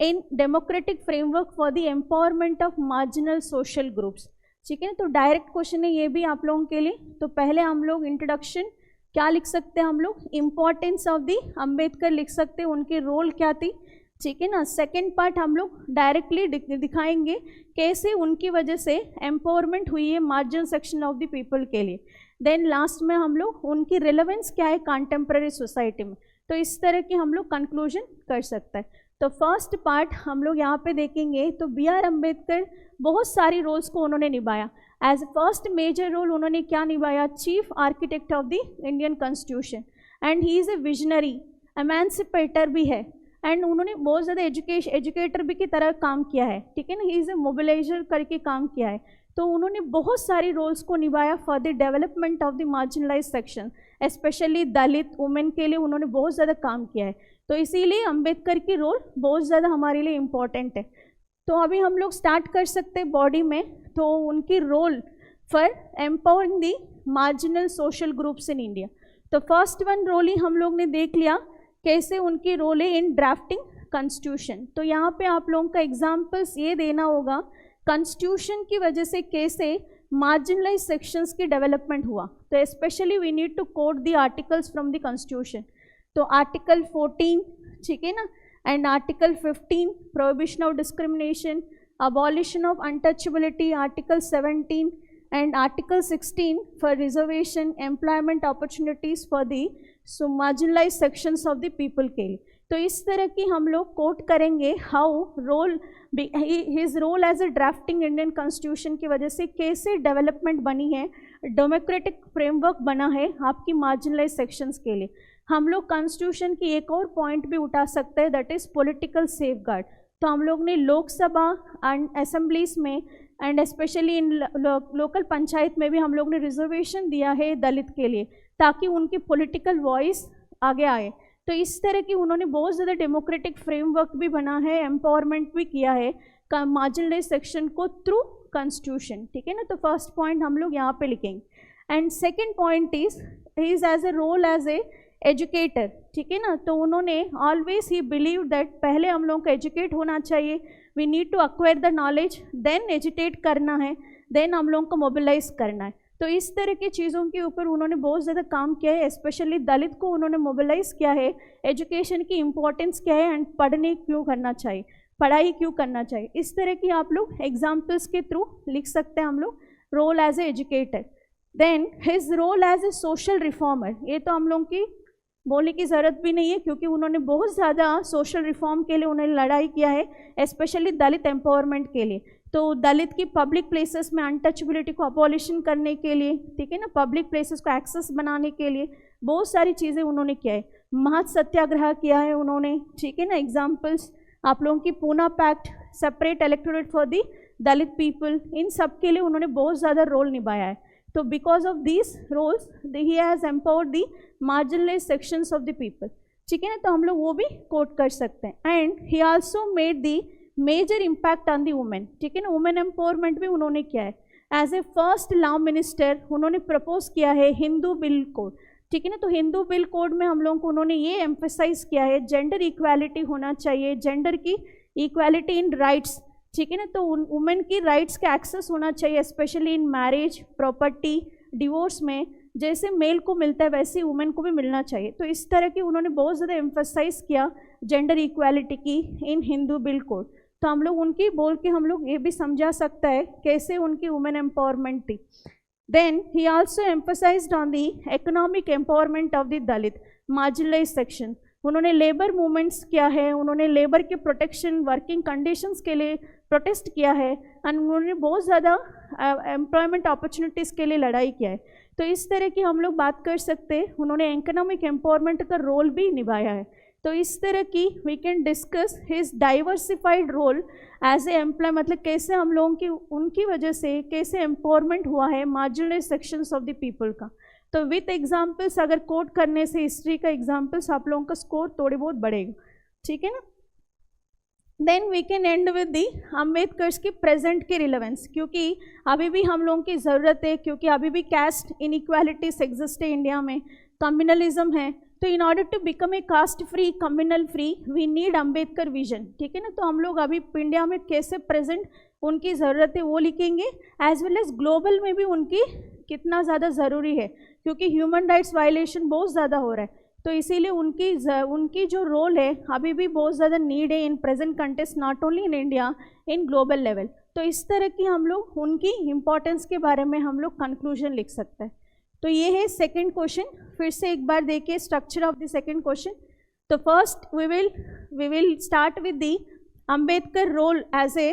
in democratic framework for the empowerment of marginal social groups, ठीक है ना। तो डायरेक्ट क्वेश्चन है ये भी आप लोगों के लिए। तो पहले हम लोग इंट्रोडक्शन क्या लिख सकते हैं, हम लोग इम्पोर्टेंस ऑफ द अम्बेडकर लिख सकते हैं, उनकी रोल क्या थी, ठीक है ना। सेकेंड पार्ट हम लोग डायरेक्टली दिखाएंगे कैसे उनकी वजह से एम्पावरमेंट हुई है marginal section of the people के लिए। देन लास्ट में हम लोग उनकी रिलेवेंस क्या है कंटेम्प्रेरी सोसाइटी में, तो इस तरह की हम लोग कंक्लूजन कर सकते हैं। तो फर्स्ट पार्ट हम लोग यहाँ पे देखेंगे, तो BR अम्बेडकर बहुत सारी रोल्स को उन्होंने निभाया। एज फर्स्ट मेजर रोल उन्होंने क्या निभाया, chief architect of the Indian constitution and he is a visionary, emancipator भी है एंड उन्होंने बहुत ज़्यादा एजुकेटर भी की तरह काम किया है, ठीक है ना। ही इज़ ए मोबिलाइजर करके काम किया है, तो उन्होंने बहुत सारी रोल्स को निभाया for the development of the marginalise section, specially Dalit women के लिए उन्होंने बहुत ज़्यादा काम किया है, तो इसीलिए अम्बेडकर की रोल बहुत ज़्यादा हमारे लिए इम्पॉर्टेंट है। तो अभी हम लोग स्टार्ट कर सकते हैं बॉडी में, तो उनकी role for empowering the marginal social groups in India. तो फर्स्ट वन रोल ही हम लोग ने देख लिया, कैसे उनकी रोल है इन ड्राफ्टिंग कॉन्स्टिट्यूशन। तो यहाँ पे आप लोगों का एग्जाम्पल्स ये देना होगा, कॉन्स्टिट्यूशन की वजह से कैसे मार्जिनलाइज सेक्शंस की डेवलपमेंट हुआ। तो specially we need to quote the articles from the constitution. तो आर्टिकल 14, ठीक है ना, and article 15 prohibition of discrimination, abolition of untouchability, Article 17 and Article 16 for reservation, employment opportunities for the marginalized sections of the people के लिए। तो इस तरह की हम लोग कोट करेंगे how role his role as a drafting Indian constitution की वजह से कैसे डेवलपमेंट बनी है, डेमोक्रेटिक फ्रेमवर्क बना है आपकी मार्जिनलाइज सेक्शंस के लिए। हम लोग कॉन्स्टिट्यूशन की एक और पॉइंट भी उठा सकते हैं, दैट इज़ पॉलिटिकल सेफगार्ड। तो हम लोग ने लोकसभा एंड असेंबलीज में and specially in local panchayat में भी हम लोग ने रिजर्वेशन दिया है दलित के लिए, ताकि उनकी पॉलिटिकल वॉइस आगे आए। तो इस तरह की उन्होंने बहुत ज़्यादा डेमोक्रेटिक फ्रेमवर्क भी बना है, एम्पावरमेंट भी किया है मार्जिनलाइज सेक्शन को थ्रू कॉन्स्टिट्यूशन, ठीक है ना। तो फर्स्ट पॉइंट हम लोग यहाँ पे लिखेंगे। And second point is as a role as a educator, ठीक है ना। तो उन्होंने ऑलवेज ही बिलीव दैट पहले हम लोगों को एजुकेट होना चाहिए, we need to acquire the knowledge, then educate करना है, देन हम लोगों को मोबिलाइज करना है। तो इस तरह की चीज़ों के ऊपर उन्होंने बहुत ज़्यादा काम किया है, स्पेशली दलित को उन्होंने मोबिलाइज किया है, एजुकेशन की इम्पोर्टेंस क्या है एंड पढ़ने क्यों करना चाहिए, पढ़ाई क्यों करना चाहिए। इस तरह की आप लोग एग्जाम्पल्स के थ्रू लिख सकते हैं हम लोग role as a educator. Then his role as a social reformer, ये तो हम लोग की बोलने की ज़रूरत भी नहीं है, क्योंकि उन्होंने बहुत ज़्यादा सोशल रिफॉर्म के लिए उन्होंने लड़ाई किया है, स्पेशली दलित एम्पावरमेंट के लिए। तो दलित की पब्लिक प्लेसेस में अनटचेबिलिटी को अबॉलिशन करने के लिए, ठीक है ना, पब्लिक प्लेसेस को एक्सेस बनाने के लिए बहुत सारी चीज़ें उन्होंने किया है। महत सत्याग्रह किया है उन्होंने, ठीक है ना। एग्जाम्पल्स आप लोगों की Poona pact, separate electorate for the Dalit people, इन सब के लिए उन्होंने बहुत ज़्यादा रोल निभाया है। तो because of these roles he has empowered the marginalise sections of the people, ठीक है ना। तो हम लोग वो भी कोट कर सकते हैं। And he also made the major impact on the women, ठीक है ना। वुमेन एम्पावरमेंट भी उन्होंने किया है। As a first law minister उन्होंने प्रपोज किया है हिंदू बिल कोड, ठीक है ना। तो हिंदू बिल कोड में हम लोगों को उन्होंने ये एम्फेसाइज किया है जेंडर इक्वालिटी होना चाहिए, जेंडर की इक्वालिटी इन राइट्स, ठीक है ना। तो वुमेन की राइट्स का एक्सेस होना चाहिए, specially in marriage, property, divorce में जैसे मेल को मिलता है वैसे वुमेन को भी मिलना चाहिए। तो इस तरह की उन्होंने बहुत ज़्यादा एम्फेसाइज किया जेंडर इक्वालिटी की इन हिंदू बिल कोड। तो हम लोग उनकी बोल के हम लोग ये भी समझा सकता है कैसे उनकी वुमेन एम्पावरमेंट थी। Then he also emphasised on the economic empowerment of the Dalit marginalise section. उन्होंने लेबर मूवमेंट्स किया है, उन्होंने लेबर के प्रोटेक्शन, वर्किंग कंडीशंस के लिए प्रोटेस्ट किया है, एंड उन्होंने बहुत ज़्यादा एम्प्लॉयमेंट अपॉर्चुनिटीज़ के लिए लड़ाई किया है। तो इस तरह की हम लोग बात कर सकते हैं, उन्होंने इकोनॉमिक एम्पावरमेंट का रोल भी निभाया है। तो इस तरह की we can discuss his diversified role as a employ, मतलब कैसे हम लोगों की उनकी वजह से कैसे एम्पावरमेंट हुआ है marginalise sections of the people का। तो विथ एग्जाम्पल्स अगर कोट करने से हिस्ट्री का एग्जाम्पल्स आप लोगों का स्कोर थोड़े बहुत बढ़ेगा, ठीक है ना। Then we can end with the Ambedkar's की प्रेजेंट की रिलेवेंस, क्योंकि अभी भी हम लोगों की ज़रूरत है, क्योंकि अभी भी कास्ट इनइक्वालिटीज एग्जिस्ट है इंडिया में, कम्युनलिज्म है। तो in order to become a caste free, communal free, we need Ambedkar vision, ठीक है ना। तो हम लोग अभी इंडिया में कैसे प्रेजेंट उनकी ज़रूरत है वो लिखेंगे, एज वेल एज ग्लोबल में भी उनकी कितना ज़्यादा ज़रूरी है, क्योंकि ह्यूमन राइट्स वायलेशन बहुत ज़्यादा हो रहा है। तो इसीलिए उनकी जो रोल है अभी भी बहुत ज़्यादा नीड है in present context, not only in India, in global level. तो इस तरह की हम लोग उनकी इम्पोर्टेंस के बारे में हम लोग कंक्लूजन लिख सकते हैं। तो ये है सेकंड क्वेश्चन। फिर से एक बार देखिए structure of the second question. तो first we will start with the Ambedkar role as a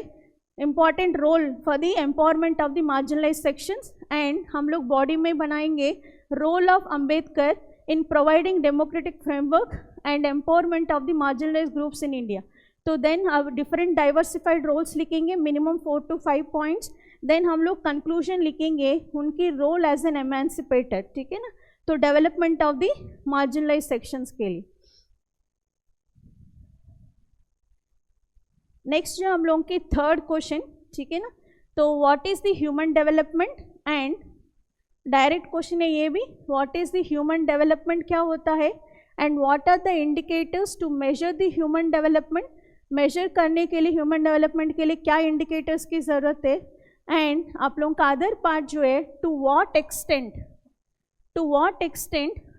important role for the empowerment of the marginalise sections, and हम लोग बॉडी में बनाएंगे role of Ambedkar in providing democratic framework and empowerment of the marginalized groups in India. तो then different diversified roles लिखेंगे, minimum 4 to 5 points. then हम लोग conclusion लिखेंगे उनकी role as an emancipator, ठीक है ना, तो development of the marginalized sections के लिए। नेक्स्ट जो हम लोगों की थर्ड क्वेश्चन, ठीक है ना, तो what is the human development, and direct question है ये भी, what is the human development क्या होता है, and what are the indicators to measure the human development, measure करने के लिए ह्यूमन डेवलपमेंट के लिए क्या इंडिकेटर्स की ज़रूरत है, एंड आप लोगों का अदर पार्ट जो है to what extent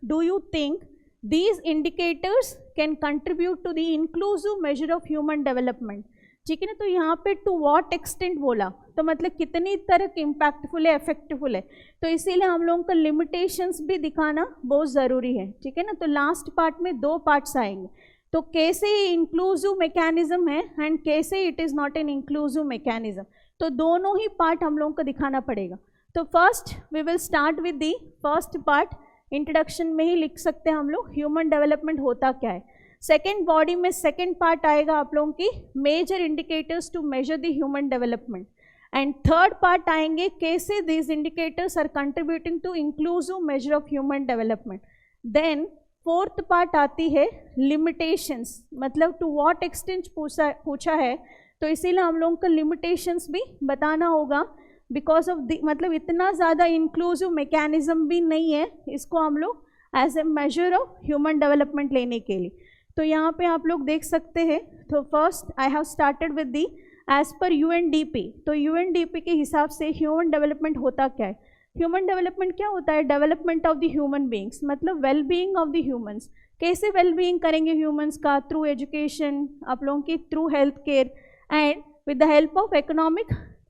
do you think these indicators can contribute to the inclusive measure of human development, ठीक है ना। तो यहाँ पे टू व्हाट एक्सटेंट बोला तो मतलब कितनी तरह इम्पैक्टफुल है, इफेक्टफुल है। तो इसीलिए हम लोगों को लिमिटेशंस भी दिखाना बहुत ज़रूरी है, ठीक है ना। तो लास्ट पार्ट में 2 पार्ट्स आएंगे। तो कैसे ये इंक्लूसिव मैकेनिज्म है एंड कैसे it is not an inclusive mechanism, तो दोनों ही पार्ट हम लोगों को दिखाना पड़ेगा। तो first we will start with the first part, introduction में ही लिख सकते हैं हम लोग ह्यूमन डेवलपमेंट होता क्या है। सेकेंड बॉडी में सेकेंड पार्ट आएगा आप लोगों की major indicators to measure the human development, and third part आएंगे कैसे these indicators are contributing to inclusive measure of human development. Then fourth part आती है लिमिटेशंस, मतलब टू व्हाट एक्सटेंट पूछा है तो इसीलिए हम लोगों को लिमिटेशंस भी बताना होगा, बिकॉज ऑफ द मतलब इतना ज़्यादा इंक्लूसिव मैकेनिज्म भी नहीं है इसको हम लोग as a measure of human development लेने के लिए। तो यहाँ पे आप लोग देख सकते हैं, तो first I have started with the as per UNDP। तो UNDP के हिसाब से ह्यूमन डेवलपमेंट होता क्या है। ह्यूमन डेवलपमेंट क्या होता है, development of the human beings, मतलब well being of the humans. कैसे वेल बीइंग करेंगे ह्यूमंस का, थ्रू एजुकेशन, आप लोगों की through health care and with the help of economic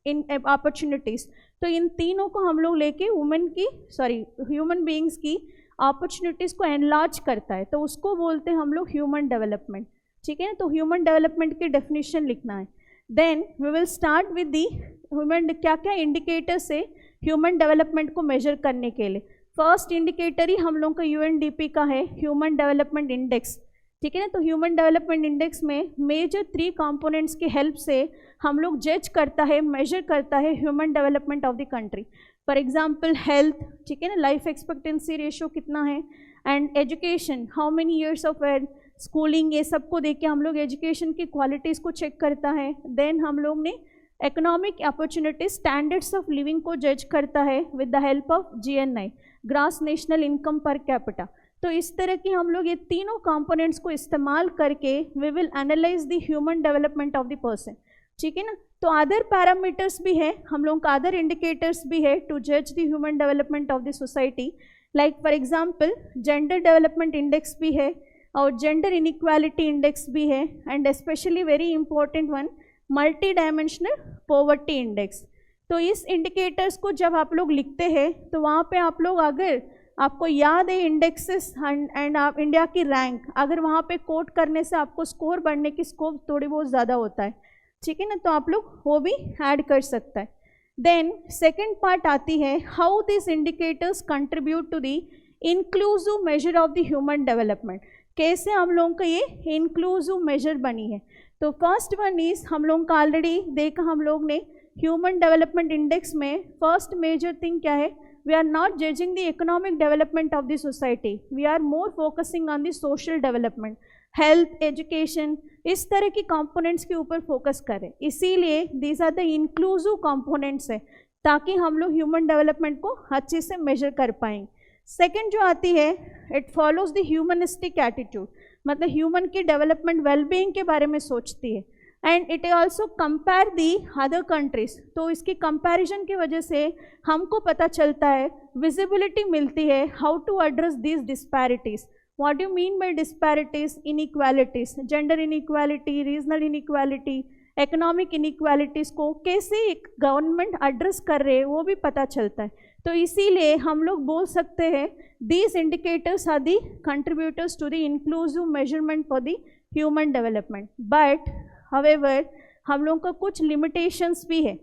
in opportunities. तो इन तीनों को हम लोग लेके ह्यूमन बीइंग्स की अपॉर्चुनिटीज़ को एनलार्ज करता है, तो उसको बोलते हैं हम लोग ह्यूमन डेवलपमेंट। ठीक है, तो ह्यूमन डेवलपमेंट की डेफिनेशन लिखना है। Then we will start with the human, क्या क्या इंडिकेटर्स है ह्यूमन डेवलपमेंट को मेजर करने के लिए। फर्स्ट इंडिकेटर ही हम लोग का UNDP का है ह्यूमन डेवलपमेंट इंडेक्स। ठीक है ना, तो ह्यूमन डेवलपमेंट इंडेक्स में मेजर 3 कंपोनेंट्स की हेल्प से हम लोग जज करता है, मेजर करता है human development of the country. For example health, ठीक है ना, लाइफ एक्सपेक्टेंसी रेशियो कितना है, and education, how many years of schooling, ये सबको देख के हम लोग एजुकेशन की क्वालिटीज़ को चेक करता है। देन हम लोग ने economic opportunities, standards of living को जज करता है with the help of GNI, gross national income per capita. तो इस तरह की हम लोग ये तीनों कंपोनेंट्स को इस्तेमाल करके we will analyse the human development of the person. ठीक है ना, तो अदर पैरामीटर्स भी है हम लोग का, अदर इंडिकेटर्स भी है टू जज the human development of the society. Like for example gender development index भी है और जेंडर इनइक्वालिटी इंडेक्स भी है, and specially very important one multi dimensional poverty index. तो इस इंडिकेटर्स को जब आप लोग लिखते हैं तो वहाँ पे आप लोग, अगर आपको याद है इंडेक्सेस एंड आप इंडिया की रैंक, अगर वहाँ पे कोट करने से आपको स्कोर बढ़ने की स्कोप थोड़ी बहुत ज़्यादा होता है। ठीक है ना, तो आप लोग वो भी ऐड कर सकता है। देन सेकेंड पार्ट आती है how this indicators contribute to the inclusive measure of the human development, कैसे हम लोगों का ये इंक्लूसिव मेजर बनी है। तो फर्स्ट वन इज हम लोगों का ऑलरेडी देखा हम लोग ने ह्यूमन डेवलपमेंट इंडेक्स में फर्स्ट मेजर थिंग क्या है, we are not judging the economic development of the society, we are more focusing on the social development, health, education, इस तरह की कंपोनेंट्स के ऊपर फोकस करें। इसीलिए these are the inclusive components है, ताकि हम लोग ह्यूमन डेवलपमेंट को अच्छे से मेजर कर पाएंगे। सेकेंड जो आती है, it follows the humanistic attitude, मतलब ह्यूमन की डेवलपमेंट वेलबींग के बारे में सोचती है, and it also compare the other countries. तो इसकी कंपैरिजन की वजह से हमको पता चलता है, विजिबिलिटी मिलती है how to address these disparities. What do you mean by disparities, inequalities, gender inequality, regional inequality, economic inequalities को कैसे गवर्नमेंट एड्रेस कर रहे हैं वो भी पता चलता है। तो इसीलिए हम लोग बोल सकते हैं these indicators are the contributors to the inclusive measurement for the human development. But however हम लोगों का कुछ लिमिटेशंस भी है।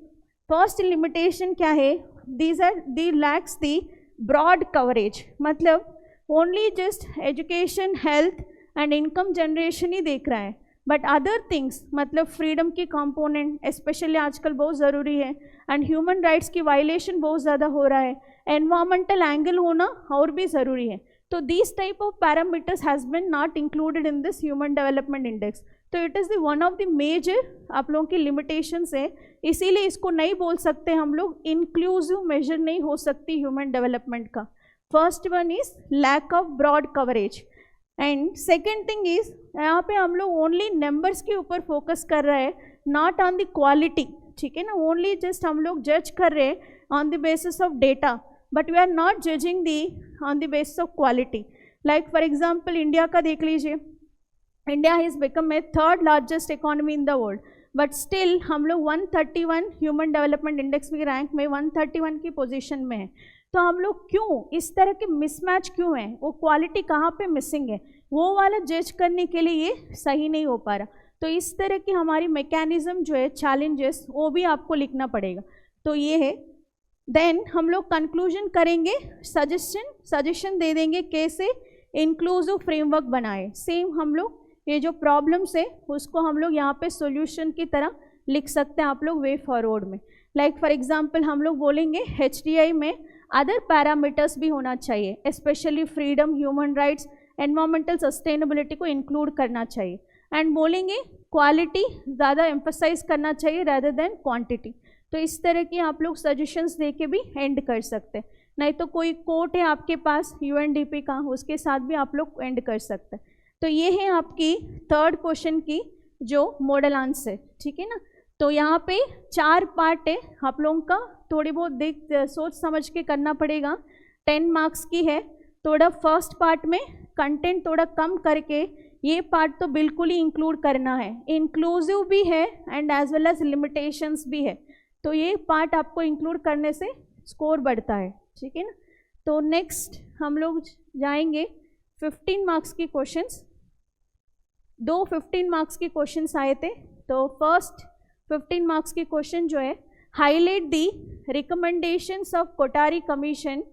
फर्स्ट लिमिटेशन क्या है, these are the lacks the broad coverage, मतलब only just education, health and income generation ही देख रहा है, बट अदर थिंग्स मतलब फ्रीडम की कंपोनेंट स्पेशली आजकल बहुत ज़रूरी है, एंड ह्यूमन राइट्स की वायलेशन बहुत ज़्यादा हो रहा है, एनवायरमेंटल एंगल होना और भी ज़रूरी है। तो this type of parameters has been not included in this human development index. तो it is the one of the major आप लोगों की लिमिटेशंस है, इसीलिए इसको नहीं बोल सकते हम लोग, इंक्लूसिव मेजर नहीं हो सकती ह्यूमन डेवलपमेंट का। First one is lack of broad coverage, and second thing is यहाँ पे हम लोग ओनली नंबर्स के ऊपर फोकस कर रहे हैं, नॉट ऑन द क्वालिटी। ठीक है ना, ओनली जस्ट हम लोग जज कर रहे हैं on the basis of data, but we are not judging the on the basis of quality. Like for example India का देख लीजिए, India has become a third largest economy in the world, but still हम लोग 131 human development index की rank में 131 की position में है। तो हम लोग क्यों इस तरह के मिसमैच क्यों है, वो क्वालिटी कहाँ पे मिसिंग है, वो वाला जज करने के लिए ये सही नहीं हो पा रहा। तो इस तरह की हमारी मैकेनिज्म जो है, चैलेंजेस, वो भी आपको लिखना पड़ेगा। तो ये है। देन हम लोग कंक्लूजन करेंगे, सजेशन दे देंगे कैसे इंक्लूसिव फ्रेमवर्क बनाए। सेम हम लोग ये जो प्रॉब्लम्स है उसको हम लोग यहाँ पे सॉल्यूशन की तरह लिख सकते हैं आप लोग वे फॉरवर्ड में। लाइक फॉर एग्जांपल हम लोग बोलेंगे HDI में अदर पैरामीटर्स भी होना चाहिए, specially freedom, human rights, environmental sustainability को इंक्लूड करना चाहिए। एंड बोलेंगे क्वालिटी ज़्यादा एम्फसाइज करना चाहिए rather देन क्वांटिटी। तो इस तरह की आप लोग सजेशंस दे के भी एंड कर सकते हैं। नहीं तो कोई कोट है आपके पास UNDP का, उसके साथ भी आप लोग एंड कर सकते हैं। तो ये है आपकी थर्ड क्वेश्चन की जो मॉडल आंसर, ठीक है ना। तो यहाँ पे 4 पार्ट है, आप लोगों का थोड़ी बहुत सोच समझ के करना पड़ेगा। 10 मार्क्स की है। थोड़ा फर्स्ट पार्ट में कंटेंट थोड़ा कम करके ये पार्ट तो बिल्कुल ही इंक्लूड करना है, इंक्लूसिव भी है and as well as limitations भी है। तो ये पार्ट आपको इंक्लूड करने से स्कोर बढ़ता है, ठीक है ना। तो नेक्स्ट हम लोग जाएंगे 15 मार्क्स की क्वेश्चंस। 2 15 मार्क्स के क्वेश्चंस आए थे। तो फर्स्ट 15 मार्क्स की क्वेश्चन जो है, highlight the recommendations of Kothari commission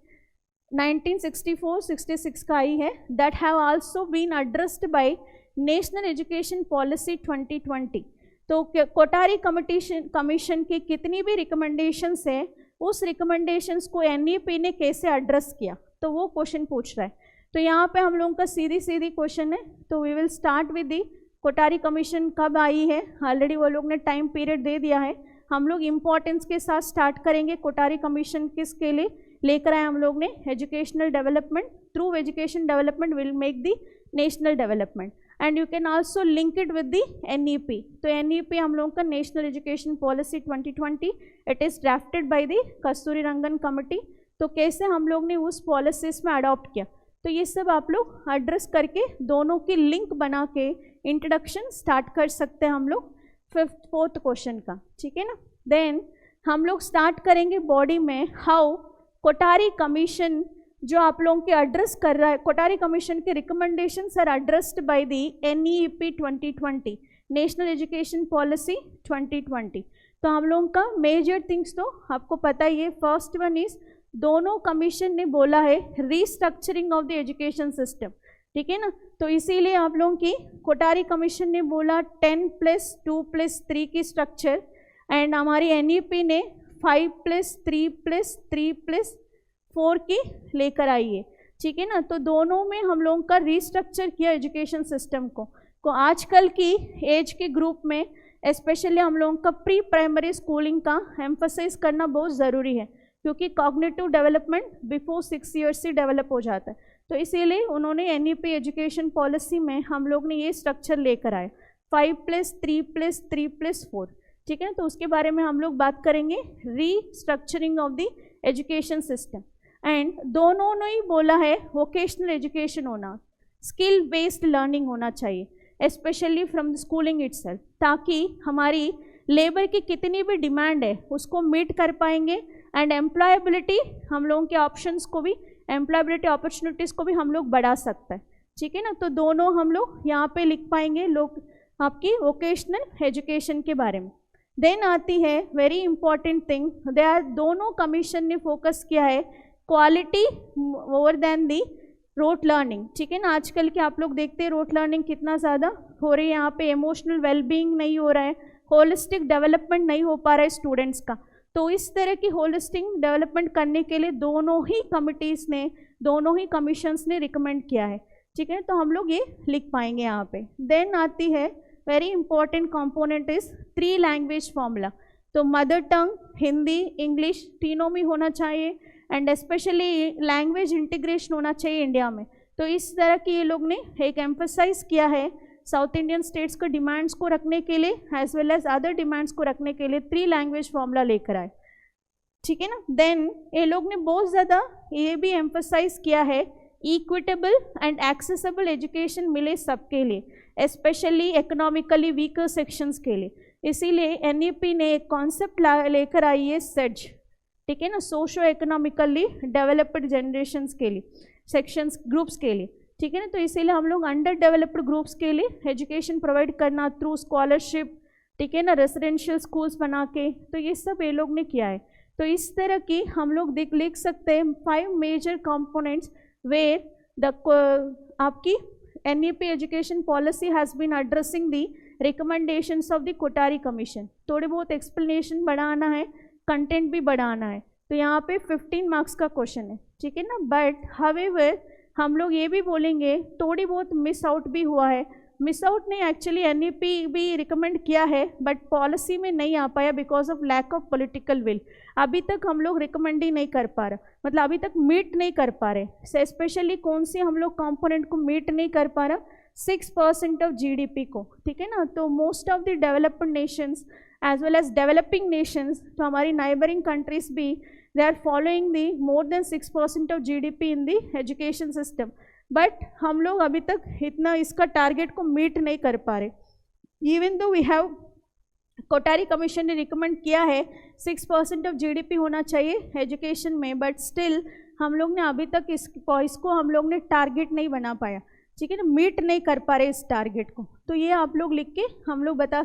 1964-66 का आई है, that have also been addressed by national education policy 2020। तो कोठारी कमीशन की कितनी भी रिकमेंडेशंस है, उस रिकमेंडेशंस को NEP ने कैसे एड्रेस किया, तो वो क्वेश्चन पूछ रहा है। तो यहाँ पे हम लोगों का सीधी क्वेश्चन है। तो we will start with the Kothari commission कब आई है, ऑलरेडी वो लोग ने टाइम पीरियड दे दिया है। हम लोग इम्पोर्टेंस के साथ स्टार्ट करेंगे। कोठारी कमीशन किसके लिए लेकर आए हम लोग ने, educational development, through education development will make the national development and you can also link it with the NEP। तो NEP हम लोगों का national education policy 2020, it is drafted by the Kasturi Rangan committee. तो कैसे हम लोग ने उस पॉलिसीज में अडॉप्ट किया, तो ये सब आप लोग एड्रेस करके दोनों की लिंक बना के इंट्रोडक्शन स्टार्ट कर सकते हैं हम लोग 4th क्वेश्चन का, ठीक है ना। देन हम लोग स्टार्ट करेंगे बॉडी में, हाउ कोठारी कमीशन जो आप लोगों के एड्रेस कर रहा है, कोठारी कमीशन के recommendations are addressed by the NEP 2020, national education policy 2020। तो हम लोगों का मेजर थिंग्स तो आपको पता ही है। फर्स्ट वन इज, दोनों कमीशन ने बोला है restructuring of the education system, ठीक है ना। तो इसीलिए आप लोगों की कोठारी कमीशन ने बोला 10+2+3 की स्ट्रक्चर, एंड हमारी NEP ने 5+3+3+4 की लेकर आई है, ठीक है ना। तो दोनों में हम लोगों का रीस्ट्रक्चर किया एजुकेशन सिस्टम को आजकल की एज के ग्रुप में स्पेशली हम लोगों का प्री प्राइमरी स्कूलिंग का एम्फसाइज करना बहुत ज़रूरी है, क्योंकि कॉग्निटिव डेवलपमेंट बिफोर 6 ईयर्स से डेवलप हो जाता है। तो इसीलिए उन्होंने NEP एजुकेशन पॉलिसी में हम लोग ने ये स्ट्रक्चर लेकर आए 5+3+3+4, ठीक है। तो उसके बारे में हम लोग बात करेंगे, restructuring of the education system. And दोनों ने ही बोला है वोकेशनल एजुकेशन होना, स्किल बेस्ड लर्निंग होना चाहिए, specially from the schooling itself, ताकि हमारी लेबर की कितनी भी डिमांड है उसको मीट कर पाएंगे। एंड एम्प्लॉयबिलिटी, हम लोगों के ऑप्शंस को भी, एम्प्लॉयबिलिटी अपॉर्चुनिटीज़ को भी हम लोग बढ़ा सकते हैं, ठीक है ना। तो दोनों हम लोग यहाँ पे लिख पाएंगे लोग आपकी वोकेशनल एजुकेशन के बारे में। देन आती है very important thing, they are, दोनों कमीशन ने फोकस किया है quality over than the rote learning, ठीक है ना। आजकल के आप लोग देखते हैं रोट लर्निंग कितना ज़्यादा हो रही है, यहाँ पे इमोशनल वेलबींग नहीं हो रहा है, होलिस्टिक डेवलपमेंट नहीं हो पा रहा है स्टूडेंट्स का। तो इस तरह की होलिस्टिक डेवलपमेंट करने के लिए दोनों ही कमिटीज़ ने, दोनों ही कमीशंस ने रिकमेंड किया है, ठीक है। तो हम लोग ये लिख पाएंगे यहाँ पे। देन आती है very important component is 3 language formula. तो मदर टंग, हिंदी, इंग्लिश तीनों में होना चाहिए, एंड स्पेशली लैंग्वेज इंटीग्रेशन होना चाहिए इंडिया में। तो इस तरह की ये लोग ने एक एम्फसाइज किया है साउथ इंडियन स्टेट्स के डिमांड्स को रखने के लिए as well as other demands को रखने के लिए 3 लैंग्वेज फॉर्मूला लेकर आए, ठीक है ना। देन ये लोग ने बहुत ज़्यादा ये भी एम्फसाइज किया है इक्विटेबल एंड एक्सेसिबल एजुकेशन मिले सबके लिए, स्पेशली इकोनॉमिकली वीकर सेक्शंस के लिए। इसीलिए NEP ने एक कॉन्सेप्ट लेकर आई है सेज, ठीक है ना, सोशो इकोनॉमिकली डेवलप्ड जनरेशन्स के लिए, सेक्शंस ग्रुप्स के लिए, ठीक है ना। तो इसीलिए हम लोग अंडर डेवलप्ड ग्रुप्स के लिए एजुकेशन प्रोवाइड करना थ्रू स्कॉलरशिप, ठीक है ना, रेसिडेंशियल स्कूल्स बना के, तो ये सब ये लोग ने किया है। तो इस तरह की हम लोग लिख सकते हैं 5 मेजर कंपोनेंट्स वेयर द आपकी NEP education policy has been addressing the recommendations of the Kothari commission. थोड़े बहुत एक्सप्लेनेशन बढ़ाना है, कंटेंट भी बढ़ाना है, तो यहाँ पे 15 मार्क्स का क्वेश्चन है, ठीक है ना। बट हावेवर हम लोग ये भी बोलेंगे थोड़ी बहुत मिस आउट भी हुआ है, मिस आउट नहीं, एक्चुअली NEP भी रिकमेंड किया है बट पॉलिसी में नहीं आ पाया because of lack of political will. अभी तक हम लोग रिकमेंड ही नहीं कर पा रहे, मतलब अभी तक मीट नहीं कर पा रहे। स्पेशली कौन सी हम लोग कंपोनेंट को मीट नहीं कर पा रहा, 6% ऑफ GDP को, ठीक है ना। तो most of the developed nations as well as developing nations, तो हमारी नाइबरिंग कंट्रीज भी they are following the more than 6% of GDP in the education system. But हम लोग अभी तक इतना इसका टारगेट को मीट नहीं कर पा रहे। Even though we have, Kothari commission ने रिकमेंड किया है 6% ऑफ GDP होना चाहिए एजुकेशन में, बट स्टिल हम लोग ने अभी तक इसको हम लोग ने टारगेट नहीं बना पाया, ठीक है ना, मीट नहीं कर पा रहे इस टारगेट को। तो ये आप लोग लिख के हम लोग बता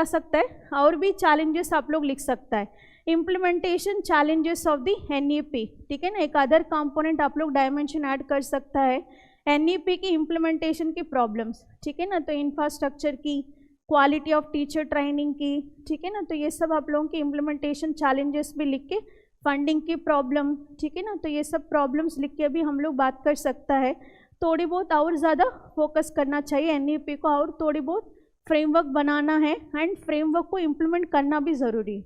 सकते हैं। और भी चैलेंजेस आप लोग लिख सकता है, implementation challenges of the NEP, ठीक है ना, एक अदर कंपोनेंट आप लोग डायमेंशन ऐड कर सकता है NEP की इम्प्लीमेंटेशन की प्रॉब्लम्स, ठीक है ना। तो इंफ्रास्ट्रक्चर की, क्वालिटी ऑफ टीचर ट्रेनिंग की, ठीक है ना, तो ये सब आप लोगों की इम्प्लीमेंटेशन चैलेंजेस भी लिख के, फंडिंग की प्रॉब्लम, ठीक है ना, तो ये सब प्रॉब्लम्स लिख के भी हम लोग बात कर सकता है। थोड़ी बहुत और ज़्यादा फोकस करना चाहिए NEP को, और थोड़ी बहुत फ्रेमवर्क बनाना है एंड फ्रेमवर्क को इम्प्लीमेंट करना भी ज़रूरी है,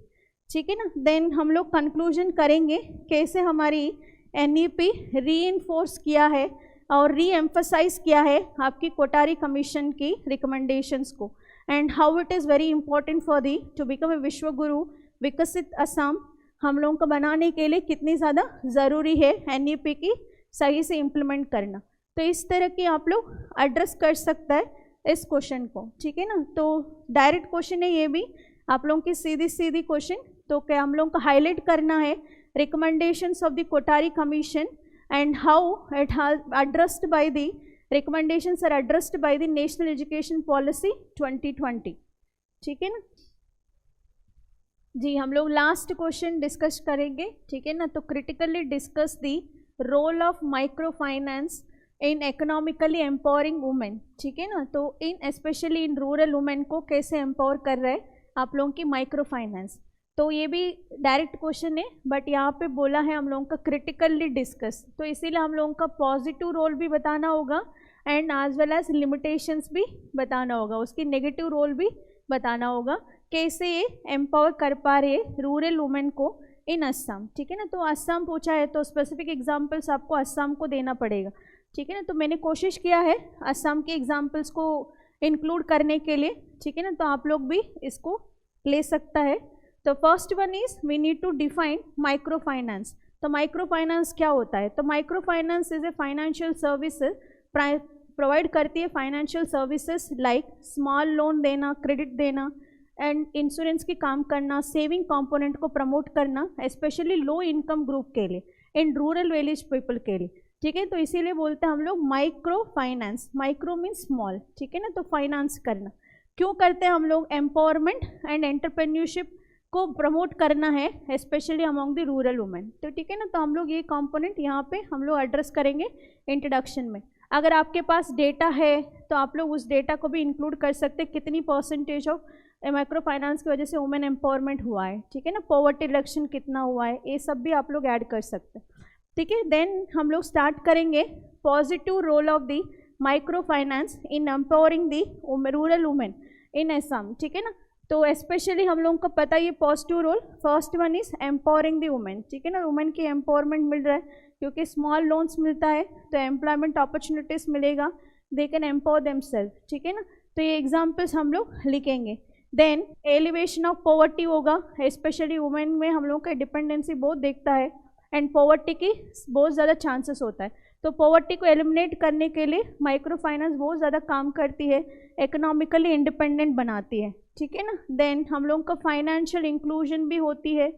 ठीक है ना। देन हम लोग कंक्लूजन करेंगे कैसे हमारी NEP रीइंफोर्स किया है और रीएम्फसाइज किया है आपकी कोठारी कमीशन की रिकमेंडेशंस को, and how it is very important for the to become a विश्व गुरु विकसित असम हम लोगों को बनाने के लिए कितनी ज़्यादा ज़रूरी है NEP की सही से इम्प्लीमेंट करना। तो इस तरह की आप लोग एड्रेस कर सकता है इस क्वेश्चन को, ठीक है ना। तो डायरेक्ट क्वेश्चन है ये भी आप लोगों की सीधी क्वेश्चन, तो क्या हम लोगों को हाईलाइट करना है recommendations of the Kothari commission and how it has addressed by the recommendations are addressed by the national education policy 2020, ठीक है ना जी। हम लोग लास्ट क्वेश्चन डिस्कस करेंगे, ठीक है ना। तो critically discuss the role of micro finance in economically empowering women, ठीक है ना। तो in specially in rural women को कैसे एम्पावर कर रहे हैं आप लोगों की माइक्रो फाइनेंस। तो ये भी डायरेक्ट क्वेश्चन है, बट यहाँ पे बोला है हम लोगों का क्रिटिकली डिस्कस, तो इसीलिए हम लोगों का पॉजिटिव रोल भी बताना होगा and as well as limitations भी बताना होगा, उसकी नेगेटिव रोल भी बताना होगा, कैसे ये एम्पावर कर पा रहे रूरल वुमेन को इन असम, ठीक है ना। तो असम पूछा है तो स्पेसिफिक एग्जाम्पल्स आपको असम को देना पड़ेगा, ठीक है ना। तो मैंने कोशिश किया है असम के एग्जाम्पल्स को इंक्लूड करने के लिए, ठीक है ना। तो आप लोग भी इसको ले सकता है। तो first one is we need to define micro finance. तो माइक्रो फाइनेंस क्या होता है? तो micro finance is a financial service, provide करती है financial services like small loan देना, क्रेडिट देना एंड इंश्योरेंस की काम करना, सेविंग कंपोनेंट को प्रमोट करना, स्पेशली लो इनकम ग्रुप के लिए, इन रूरल विलेज पीपल के लिए, ठीक है। तो इसीलिए बोलते हैं हम लोग micro finance, micro mean small, ठीक है ना। तो फाइनेंस करना क्यों करते हैं हम लोग? एम्पावरमेंट एंड एंटरप्रेन्योरशिप को प्रमोट करना है specially among the rural women, तो ठीक है ना। तो हम लोग ये कंपोनेंट यहाँ पे हम लोग एड्रेस करेंगे इंट्रोडक्शन में। अगर आपके पास डेटा है तो आप लोग उस डेटा को भी इंक्लूड कर सकते हैं, कितनी परसेंटेज ऑफ माइक्रो फाइनेंस की वजह से वुमेन एम्पावरमेंट हुआ है, ठीक है ना। पॉवर्टी रिडक्शन कितना हुआ है, ये सब भी आप लोग ऐड कर सकते हैं, ठीक है। देन हम लोग स्टार्ट करेंगे positive role of the micro finance in empowering the rural women in Assam, ठीक है ना। तो स्पेशली हम लोगों को पता है ये positive role, first one is empowering the women, ठीक है ना। वुमेन की एम्पावरमेंट मिल रहा है क्योंकि स्मॉल लोन्स मिलता है तो एम्प्लॉयमेंट अपॉर्चुनिटीज मिलेगा, दे कैन एम्पावर देमसेल्फ, ठीक है ना। तो ये एग्जाम्पल्स हम लोग लिखेंगे। देन एलिवेशन ऑफ पॉवर्टी होगा, स्पेशली वुमेन में हम लोग का डिपेंडेंसी बहुत देखता है एंड पॉवर्टी की बहुत ज़्यादा चांसेस होता है। तो पॉवर्टी को एलिमिनेट करने के लिए माइक्रो फाइनेंस बहुत ज़्यादा काम करती है, इकोनॉमिकली इंडिपेंडेंट बनाती है, ठीक है ना। देन हम लोग का फाइनेंशियल इंक्लूजन भी होती है,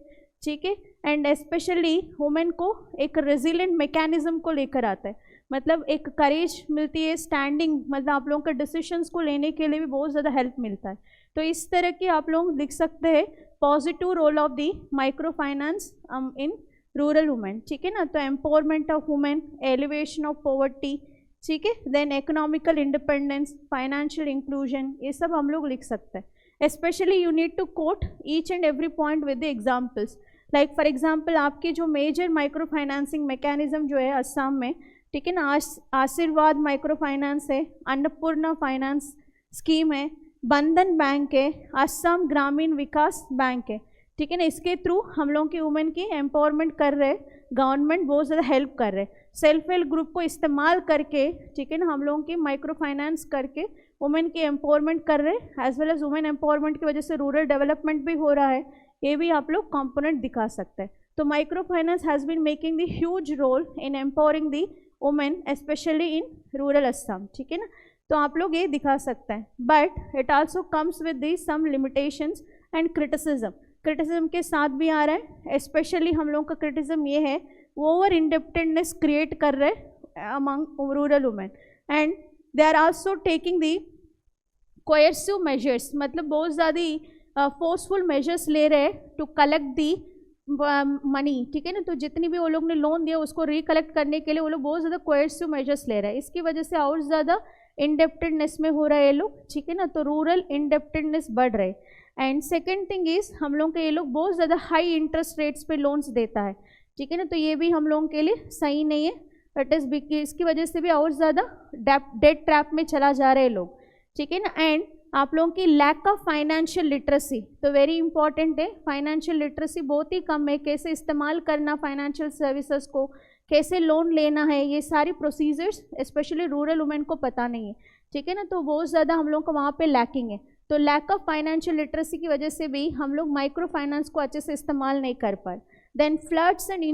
ठीक है। एंड स्पेशली वुमेन को एक रेजिलिएंट मैकेनिज्म को लेकर आता है, मतलब एक करेज मिलती है, स्टैंडिंग, मतलब आप लोगों के डिसीजंस को लेने के लिए भी बहुत ज़्यादा हेल्प मिलता है। तो इस तरह की आप लोग लिख सकते हैं positive role of the micro finance in rural women, ठीक है ना। तो empowerment of women, elevation of poverty, ठीक है, then economical independence, financial inclusion, ये सब हम लोग लिख सकते हैं। Specially you need to quote each and every point with the examples. Like for example आपकी जो मेजर माइक्रो फाइनेंसिंग मैकेनिज्म जो है असम में, ठीक है ना, आशीर्वाद माइक्रो फाइनेंस है, अन्नपूर्णा फाइनेंस स्कीम है, बंधन बैंक है, असम ग्रामीण विकास बैंक है, ठीक है ना। इसके थ्रू हम लोग की वुमेन की एम्पावरमेंट कर रहे, गवर्नमेंट बहुत ज़्यादा हेल्प कर रहे, सेल्फ हेल्प ग्रुप को इस्तेमाल करके, ठीक है ना, हम लोगों की माइक्रो फाइनेंस करके वुमेन की एम्पावरमेंट कर रहे, as well as women empowerment की वजह से रूरल डेवलपमेंट भी हो रहा है, ये भी आप लोग कंपोनेंट दिखा सकते हैं। तो micro finance has been making the huge role in empowering the women specially in rural Assam, ठीक है ना। तो आप लोग ये दिखा सकते हैं, but it also comes with the some limitations and criticism के साथ भी आ रहा है। स्पेशली हम लोग का क्रिटिसिज्म ये है ओवर इंडेप्टेडनेस क्रिएट कर रहे among rural women, and they are also taking the coercive measures, मतलब बहुत ज़्यादा फोर्सफुल मेजर्स ले रहे टू कलेक्ट दी मनी, ठीक है ना। तो जितनी भी वो लोग ने लोन दिया उसको रिकलेक्ट करने के लिए वो लोग बहुत ज़्यादा कोयर्सिव मेजर्स ले रहे हैं, इसकी वजह से और ज़्यादा इंडेप्टेडनेस में हो रहा है ये लोग, ठीक है ना। तो रूरल इंडेप्टेडनेस बढ़ रहे। एंड सेकेंड थिंग इज हम लोग के ये लोग बहुत ज़्यादा हाई इंटरेस्ट रेट्स पे लोन्स देता है, ठीक है ना। तो ये भी हम लोगों के लिए सही नहीं है, इट इज़ इसकी वजह से भी और ज़्यादा डेट ट्रैप में चला जा रहे हैं लोग, ठीक है ना। एंड आप लोगों की लैक ऑफ फाइनेंशियल लिटरेसी तो वेरी इंपॉर्टेंट है, फाइनेंशियल लिटरेसी बहुत ही कम है, कैसे इस्तेमाल करना फाइनेंशियल सर्विसेज को, कैसे लोन लेना है, ये सारी प्रोसीजर्स स्पेशली रूरल वुमेन को पता नहीं है, ठीक है ना। तो बहुत ज़्यादा हम लोग को वहाँ पे लैकिंग है। तो लैक ऑफ फाइनेंशियल लिटरेसी की वजह से भी हम लोग माइक्रो फाइनेंस को अच्छे से इस्तेमाल नहीं कर पाए। देन फ्लड्स एंड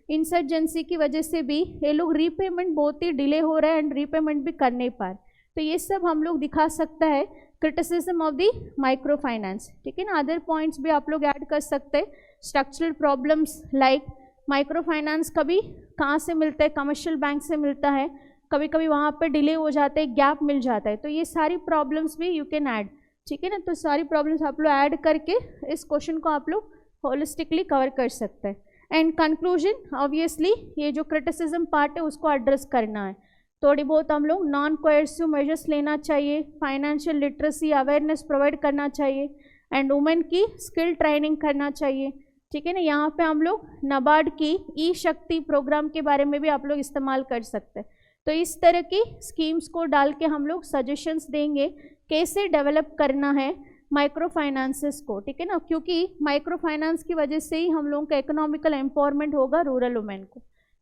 इंसर्जेंसी की वजह से भी ये लोग रीपेमेंट बहुत ही डिले हो रहा है एंड रीपेमेंट भी कर नहीं पा रहे। तो ये सब हम लोग दिखा सकता है criticism of the micro finance, ठीक है ना। अदर पॉइंट्स भी आप लोग ऐड कर सकते हैं, structural problems like micro finance कभी कहाँ से मिलता है, कमर्शियल बैंक से मिलता है, कभी कभी वहाँ पे डिले हो जाता है, गैप मिल जाता है, तो ये सारी प्रॉब्लम्स भी यू कैन ऐड, ठीक है ना। तो सारी प्रॉब्लम्स आप लोग ऐड करके इस क्वेश्चन को आप लोग होलिस्टिकली कवर कर सकते हैं। एंड कंक्लूजन ऑब्वियसली ये जो क्रिटिसिज्म पार्ट है उसको एड्रेस करना है, थोड़ी बहुत हम लोग नॉन कोयर्सिव मेजर्स लेना चाहिए, फाइनेंशियल लिटरेसी अवेयरनेस प्रोवाइड करना चाहिए, एंड वुमेन की स्किल ट्रेनिंग करना चाहिए, ठीक है ना। यहाँ पे हम लोग नाबार्ड की ई शक्ति प्रोग्राम के बारे में भी आप लोग इस्तेमाल कर सकते हैं। तो इस तरह की स्कीम्स को डाल के हम लोग सजेशंस देंगे कैसे डेवलप करना है माइक्रो फाइनेंसेस को, ठीक है ना, क्योंकि माइक्रो फाइनेंस की वजह से ही हम लोगों का इकोनॉमिकल एम्पावरमेंट होगा रूरल वुमेन को।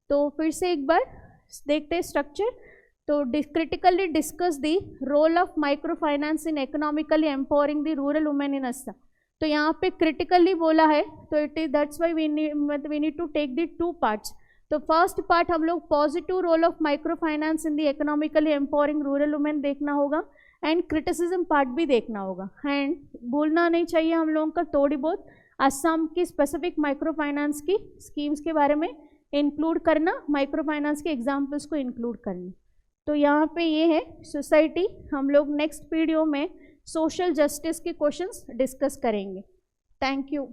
तो फिर से एक बार देखते हैं स्ट्रक्चर। तो critically discuss the role of micro finance in economically empowering the rural women in Assam. तो यहाँ पे क्रिटिकली बोला है, तो it is that's why we need to take the two parts. तो फर्स्ट पार्ट हम लोग positive role of micro finance in the economically empowering rural women देखना होगा, एंड क्रिटिसिज्म पार्ट भी देखना होगा। एंड भूलना नहीं चाहिए हम लोगों का थोड़ी बहुत असम की स्पेसिफिक माइक्रो फाइनेंस की स्कीम्स के बारे में इंक्लूड करना, माइक्रो फाइनेंस के एग्जाम्पल्स को इंक्लूड करना। तो यहाँ पे ये है सोसाइटी। हम लोग नेक्स्ट वीडियो में सोशल जस्टिस के क्वेश्चंस डिस्कस करेंगे। Thank you.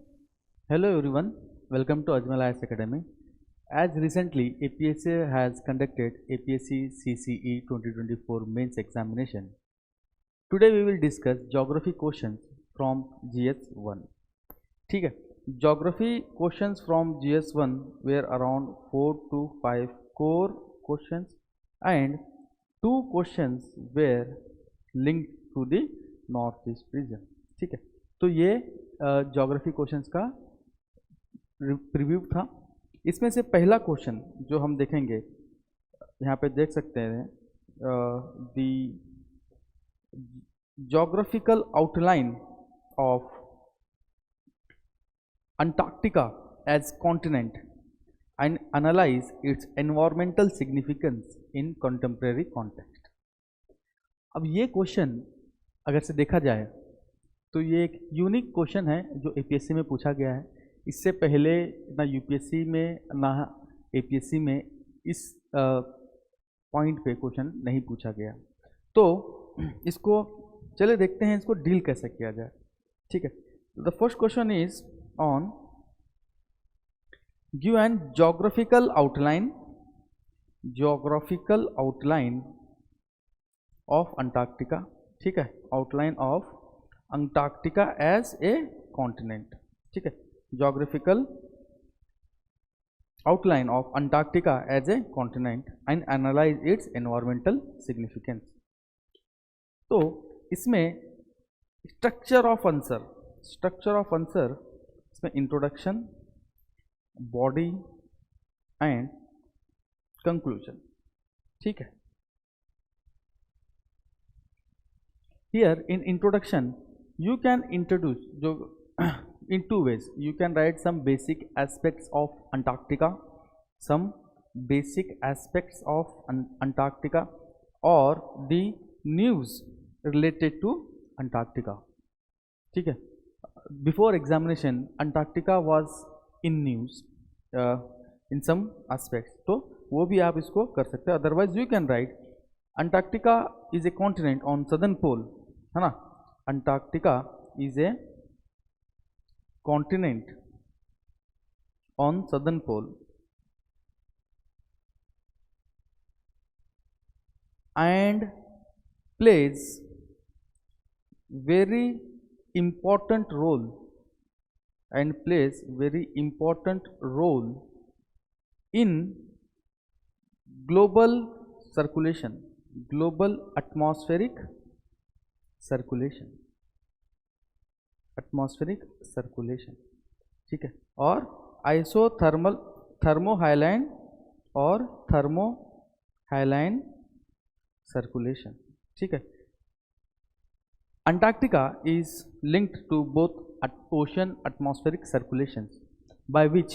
Hello everyone, welcome to Ajmal IAS Academy. As recently APSC has conducted APSC CCE 2024 mains examination. Today we will discuss geography questions from GS1. ठीक है, geography questions from GS1 were around 4 to 5 core questions and 2 questions were linked to the north east region. ठीक है, तो ये geography questions का preview था। इसमें से पहला क्वेश्चन जो हम देखेंगे, यहाँ पे देख सकते हैं the geographical outline of Antarctica as continent and analyse its environmental significance in contemporary context. अब ये क्वेश्चन अगर से देखा जाए तो ये एक यूनिक क्वेश्चन है जो APSC में पूछा गया है। इससे पहले ना UPSC में ना APSC में इस पॉइंट पे क्वेश्चन नहीं पूछा गया। तो इसको चले देखते हैं इसको डील कैसे किया जाए। ठीक है, the first question is on give an geographical outline of Antarctica. ठीक है, outline of Antarctica as a continent. ठीक है, geographical outline of Antarctica as a continent and analyse its environmental significance. तो इसमें स्ट्रक्चर ऑफ आंसर इसमें introduction, body and conclusion. ठीक है, here in introduction you can introduce in two ways. You can write some basic aspects of Antarctica, or the news related to Antarctica. ठीक है, before examination Antarctica was in news in some aspects, तो वो भी आप इसको कर सकते हैं। Otherwise you can write Antarctica is a continent on southern pole, है ना। Antarctica is a continent on southern pole and plays very important role in global atmospheric circulation। ठीक है, और थर्मोहाइलाइन सर्कुलेशन। ठीक है, Antarctica is linked to both ocean atmospheric circulations by which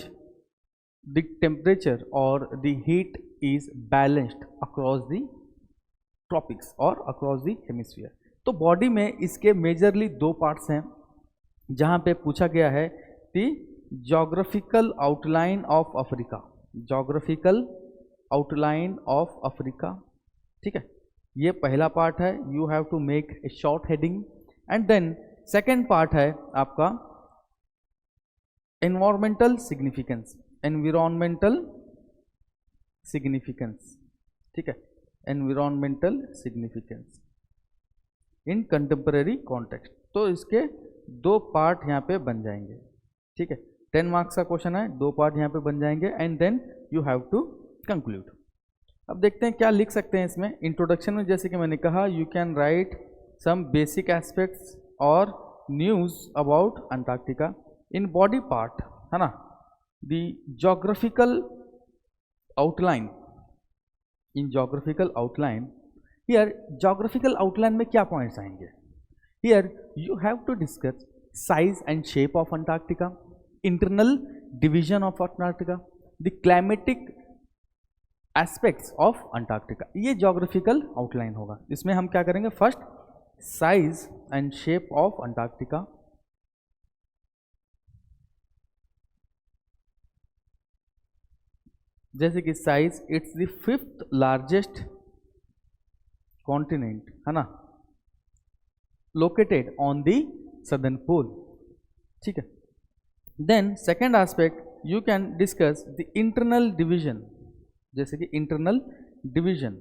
the temperature or the heat is balanced across the tropics or across the hemisphere। तो body में इसके majorly दो parts हैं जहाँ पे पूछा गया है the geographical outline of Africa. ठीक है, ये पहला पार्ट है, you have to make a short heading. And then second part है आपका एनवायरमेंटल सिग्निफिकेंस। ठीक है, environmental significance in contemporary context. तो इसके दो पार्ट यहाँ पे बन जाएंगे। ठीक है, 10 मार्क्स का क्वेश्चन है, दो पार्ट यहाँ पे बन जाएंगे and then you have to conclude. अब देखते हैं क्या लिख सकते हैं इसमें। इंट्रोडक्शन में जैसे कि मैंने कहा, you can write some basic aspects और news about Antarctica. In body part, है ना, the geographical outline, here geographical outline में क्या पॉइंट्स आएंगे। Here you have to discuss size and shape of Antarctica, internal division of Antarctica, the climatic aspects of Antarctica. ये geographical outline होगा। इसमें हम क्या करेंगे, first size and shape of Antarctica, जैसे कि size, it's the 5th largest continent, है ना, located on the southern pole. ठीक है, then second aspect you can discuss the internal division, जैसे कि इंटरनल डिवीजन,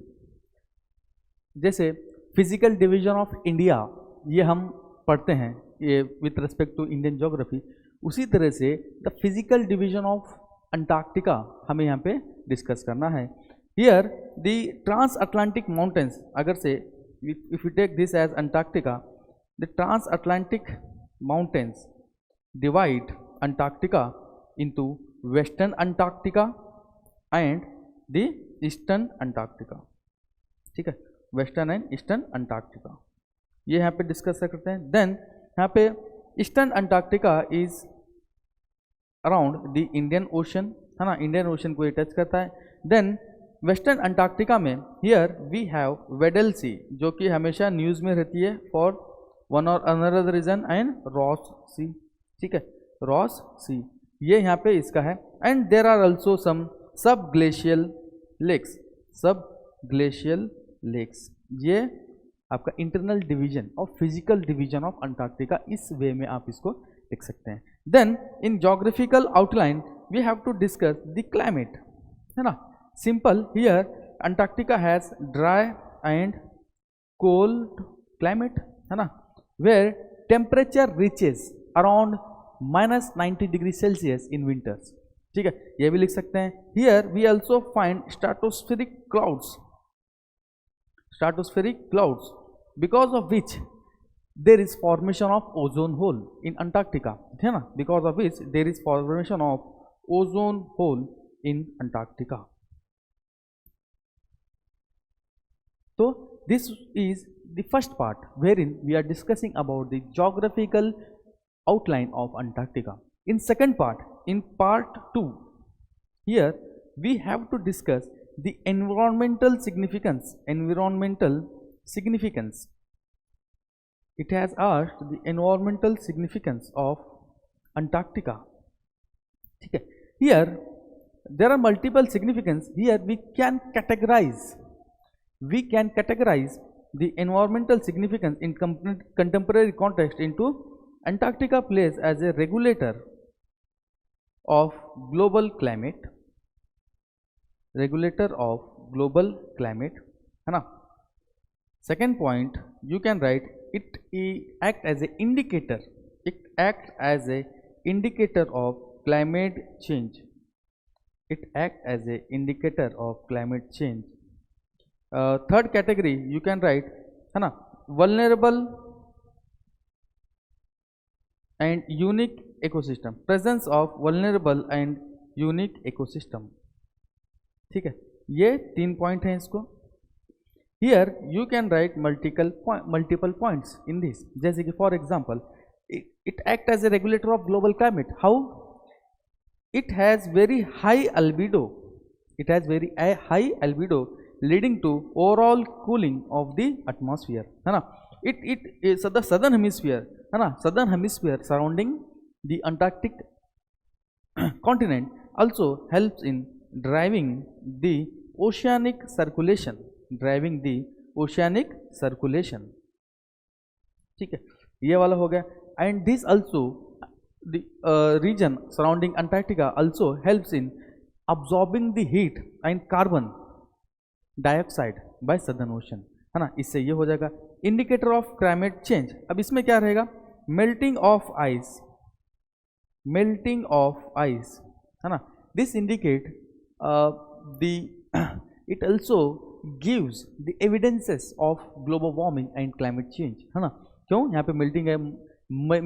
जैसे फिजिकल डिवीजन ऑफ इंडिया, ये हम पढ़ते हैं ये with respect to Indian geography. उसी तरह से the physical division of Antarctica हमें यहाँ पे डिस्कस करना है। Here the trans Atlantic mountains, अगर से if you take this as Antarctica, the trans Atlantic mountains divide Antarctica into western Antarctica and the eastern Antarctica. ठीक है, वेस्टर्न एंड ईस्टर्न अंटार्कटिका ये यहाँ पे डिस्कस करते हैं। देन यहाँ पे eastern Antarctica is around the Indian ocean, है ना, इंडियन ओशन को ये टच करता है। देन वेस्टर्न अंटार्कटिका में here we have Weddell sea, जो कि हमेशा न्यूज़ में रहती है फॉर वन और another reason and Ross sea, ठीक है, रॉस सी ये यहाँ पे इसका है। And there are also some sub glacial lakes, sub glacial lakes, ये आपका इंटरनल डिवीजन और फिजिकल डिवीजन ऑफ अंटार्कटिका, इस वे में आप इसको लिख सकते हैं। Then in geographical outline we have to discuss the climate, है ना, simple here Antarctica has dry and cold climate, है ना, where temperature reaches around -90 degree Celsius in winters, ठीक है, ये भी लिख सकते हैं। Here we also find stratospheric clouds, stratospheric clouds, because of which there is formation of ozone hole in Antarctica, है ना, because of which there is formation of ozone hole in Antarctica. So this is the first part wherein we are discussing about the geographical outline of Antarctica. In second part, in part 2, here we have to discuss the environmental significance, it has asked the environmental significance of Antarctica, ठीक है। Here there are multiple significance, here we can categorize the environmental significance in contemporary context into Antarctica plays as a regulator of global climate, है ना। Second point you can write it act as a indicator, of climate change, third category you can write, है ना, vulnerable and unique ecosystem, presence of vulnerable and unique ecosystem, ठीक है, ये 3 point हैं इसको। Here you can write multiple points in this, जैसे कि for example it act as a regulator of global climate, how it has very high albedo, leading to overall cooling of the atmosphere, है ना। It the southern hemisphere, है ना, southern hemisphere surrounding the Antarctic continent also helps in driving the oceanic circulation, ठीक है, ये वाला हो गया। And this also the region surrounding Antarctica also helps in absorbing the heat and carbon dioxide by southern ocean, है ना, इससे ये हो जाएगा। इंडिकेटर ऑफ क्लाइमेट चेंज, अब इसमें क्या रहेगा, मेल्टिंग ऑफ आइस, है ना, this indicate it also gives the evidences of global warming and climate change, है ना, क्यों, यहाँ पे melting है,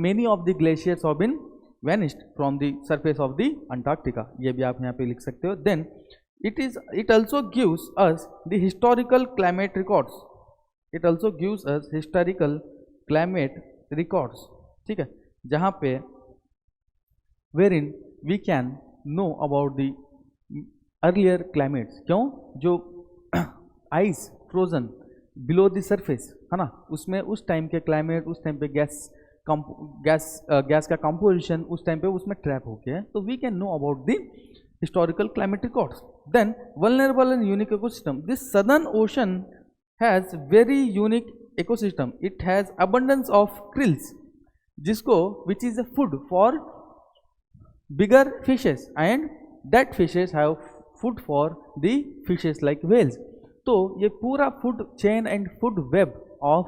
many of the glaciers have been vanished from the surface of the Antarctica, ये भी आप यहाँ पे लिख सकते हो। Then it also gives us the historical climate records, ठीक है, जहाँ पे wherein we can know about the earlier climates, क्यों, जो ice frozen below the surface, है ना, उसमें उस टाइम के क्लाइमेट, उस टाइम पे गैस का कंपोजिशन उस टाइम पे उसमें ट्रैप हो गया है, तो we can know about the historical climate records. Then vulnerable and unique ecosystem, this southern ocean has very unique ecosystem, it has abundance of krills, जिसको which is a food for bigger fishes and that fishes have food for the fishes like whales. तो ये पूरा food chain and food web of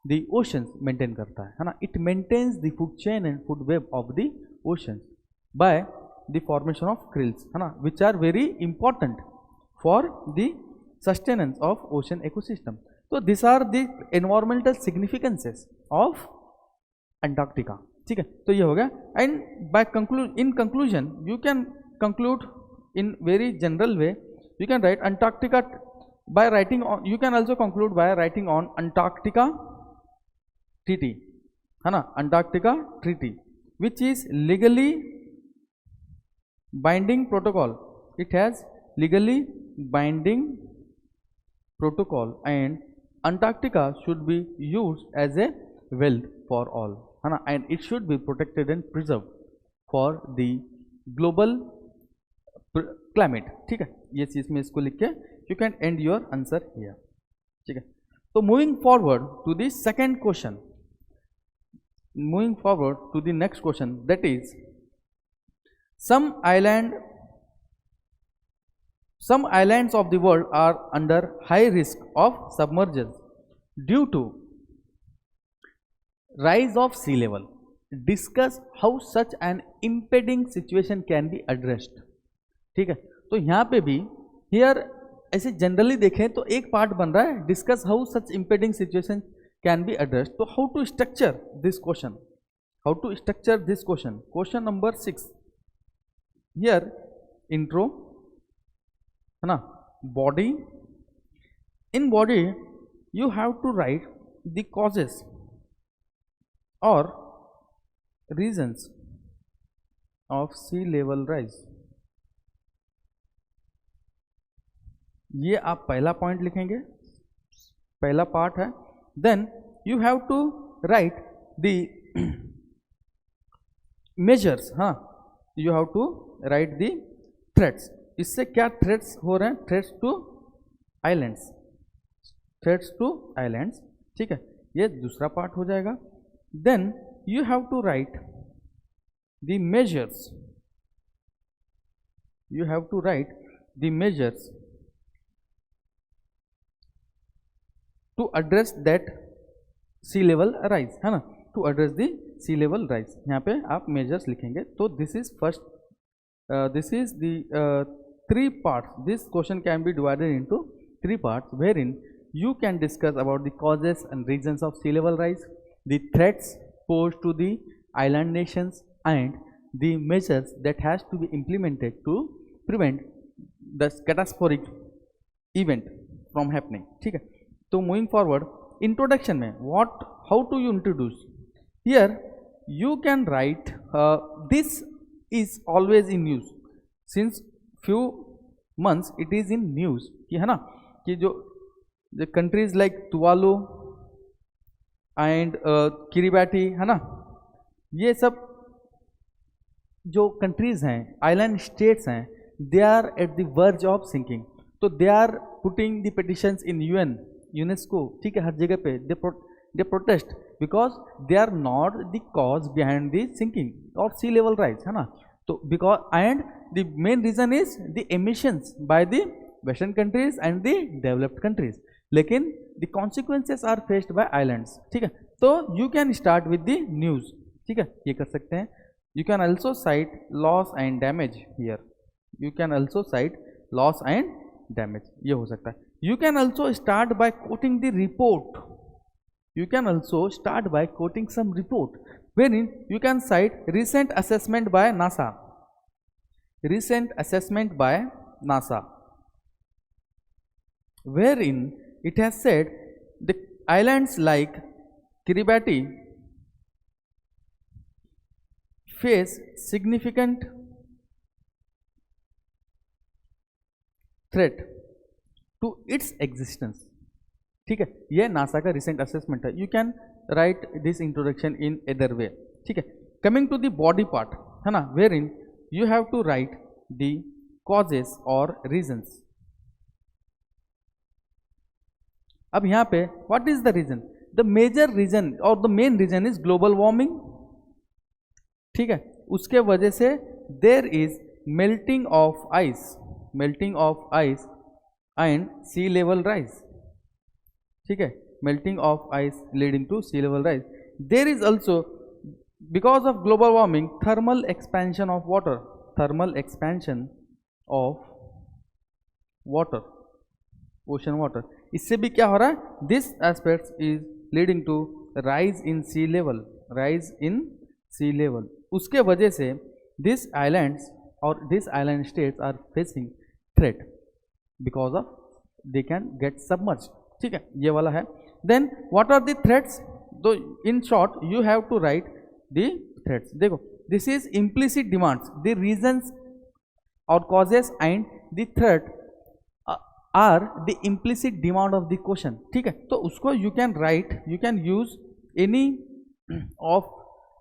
the oceans maintain करता है ना, it maintains the food chain and food web of the oceans by the formation of krills, है ना, which are very important for the sustenance of ocean ecosystem. तो this are the environmental significances of Antarctica, ठीक है, तो ये हो गया। And by in conclusion you can conclude in very general way, you can write Antarctica by writing on, you can also conclude by writing on Antarctica Treaty, है ना, Antarctica Treaty which is legally binding protocol, it has legally binding protocol and Antarctica should be used as a wealth for all, है ना, and it should be protected and preserved for the global climate. ठीक है, ये चीज में इसको लिख के you can end your answer here. ठीक है, तो moving forward to the second question, moving forward to the next question, that is some islands of the world are under high risk of submersion due to rise of sea level. Discuss how such an impending situation can be addressed. ठीक है, तो यहाँ पे भी here ऐसे generally देखें तो एक पार्ट बन रहा है discuss how such impending situation can be addressed. तो how to structure this question, how to structure this question. Question number 6, here intro, है ना, body. In body you have to write the causes or reasons of sea level rise. ये आप पहला point लिखेंगे, पहला part है. Then you have to write the measures. हाँ, you have to write the threats. इससे क्या थ्रेट्स हो रहे हैं? Threats to islands, threats to islands. ठीक है, ये दूसरा पार्ट हो जाएगा. Then you have to write the measures, you have to write the measures to address that sea level rise, है ना, to address the sea level rise. यहाँ पे आप measures लिखेंगे. तो this is first, this is the 3 parts. This question can be divided into 3 parts, wherein you can discuss about the causes and reasons of sea level rise, the threats posed to the island nations, and the measures that has to be implemented to prevent the catastrophic event from happening. ठीक है, तो moving forward, introduction में what, how to you introduce. Here you can write this is always in news since few months, it is in news कि, है ना, कि जो countries like Tuvalu and Kiribati, है ना, ये सब जो कंट्रीज हैं, आइलैंड स्टेट्स हैं, they are at the verge of sinking. तो they are putting the petitions in UN, UNESCO. ठीक है, हर जगह पे they protest because they are not the cause behind the sinking और सी लेवल राइज, है ना. तो because and the main reason is the emissions by the western countries and the developed countries, लेकिन the consequences are faced by islands. ठीक है, तो you can start with the news. ठीक है, ये कर सकते हैं. You can also cite loss and damage here. You can also cite loss and damage. ये हो सकता है. You can also start by quoting the report. You can also start by quoting some report, wherein you can cite recent assessment by NASA. Recent assessment by NASA, wherein it has said the islands like Kiribati face significant threat to its existence. ठीक है, यह NASA का recent assessment है. You can write this introduction in other way. ठीक है, coming to the body part, है ना, wherein you have to write the causes और रीजंस. अब यहाँ पे what is the reason? The major reason और the main reason is global warming. ठीक है, उसके वजह से there is melting of ice, melting of ice and sea level rise. ठीक है, melting of ice leading to sea level rise. There is also because of global warming thermal expansion of water, thermal expansion of water, ocean water. इससे भी क्या हो रहा है? This aspect is leading to rise in sea level, rise in sea level. उसके वजह से this islands और this island states are facing threat because of they can get submerge. ठीक है, ये वाला है. Then what are the threats? तो in short you have to write the threats. देखो, this is implicit demands, the reasons और causes and the threat are the implicit demand of the question. ठीक है, तो उसको you can write, you can use any of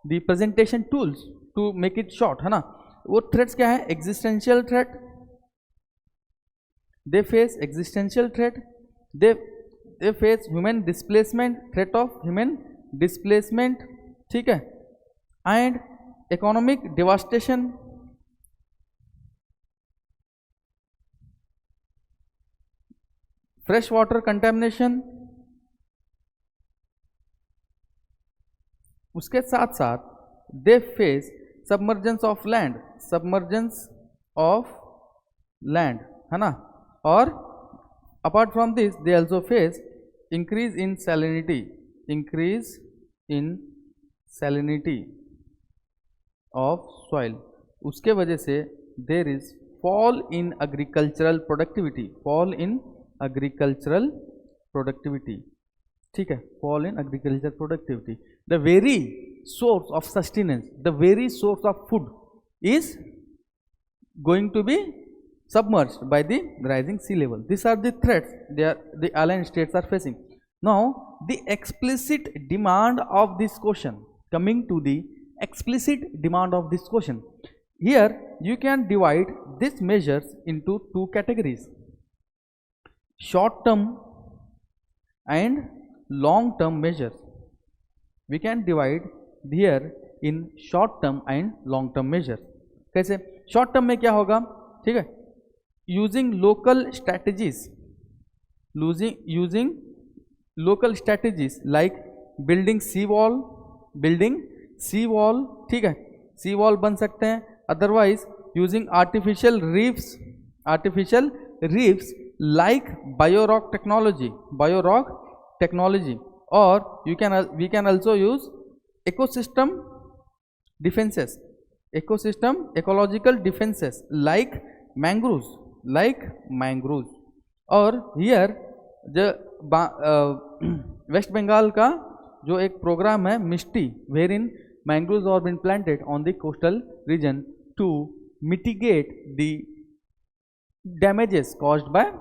the presentation tools to make it short, है ना. वो threats क्या है? Existential threat, they face existential threat, they face human displacement, threat of human displacement, ठीक है, and economic devastation, fresh water contamination. उसके साथ साथ they face submergence of land, submergence of land, है ना. और apart from this they also face increase in salinity, increase in salinity of soil. उसके वजह से there is fall in agricultural productivity, fall in agricultural productivity, ठीक है, fall in agriculture productivity. The very source of sustenance, the very source of food is going to be submerged by the rising sea level. These are the threats the island states are facing. Now the explicit demand of this question, coming to the explicit demand of this question, here you can divide these measures into two categories, short term and long term measures. We can divide here in short term and long term measures. कैसे? Short term में क्या होगा? ठीक है, using local strategies, using local strategies like building sea wall, ठीक है, sea wall बन सकते हैं. Otherwise using artificial reefs like biorock technology, और we can also use ecosystem defenses, ecological defenses like mangroves, और here जो वेस्ट बंगाल का जो एक प्रोग्राम है Mishti, wherein mangroves are been planted on the coastal region to mitigate the damages caused by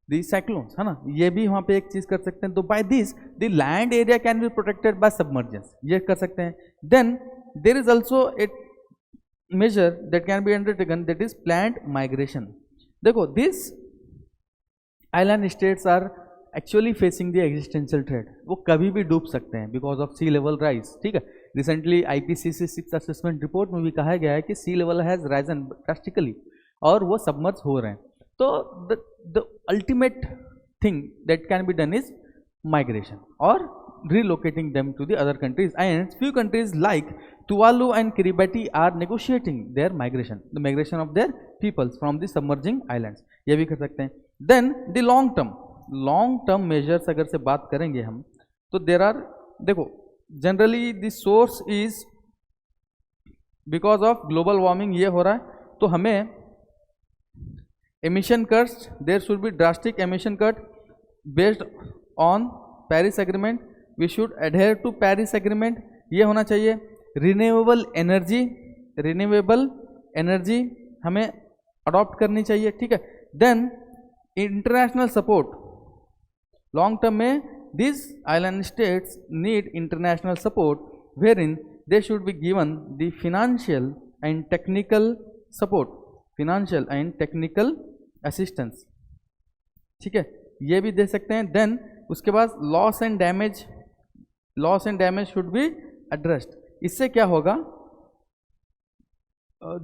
the cyclones, है ना. ये भी वहाँ पे एक चीज़ कर सकते हैं. तो by this the land area can be protected by submergence, ये कर सकते हैं. Then there is also a measure that can be undertaken, that is plant migration. देखो, this island states are actually facing the existential threat. वो कभी भी डूब सकते हैं because of sea level rise, ठीक है. Recently IPCC 6th assessment report में भी कहा गया है कि सी लेवल हैज राइजन ड्रास्टिकली और वो सबमर्ज हो रहे हैं. So the ultimate thing that can be done is migration or relocating them to the other countries, and few countries like Tuvalu and Kiribati are negotiating their migration, the migration of their peoples from the submerging islands. ये भी कर सकते हैं. Then the long term measures अगर से बात करेंगे हम, तो there are, देखो, generally the source is because of global warming ये हो रहा है, तो हमें emission cuts, there should be drastic emission cut based on Paris Agreement. We should adhere to Paris Agreement. ये होना चाहिए. रिन्यूएबल एनर्जी हमें अडॉप्ट करनी चाहिए, ठीक है. Then international support, long term में this island states need international support wherein they should be given the financial and technical assistance, ठीक है, ये भी दे सकते हैं. देन उसके बाद loss and damage should be addressed. इससे क्या होगा?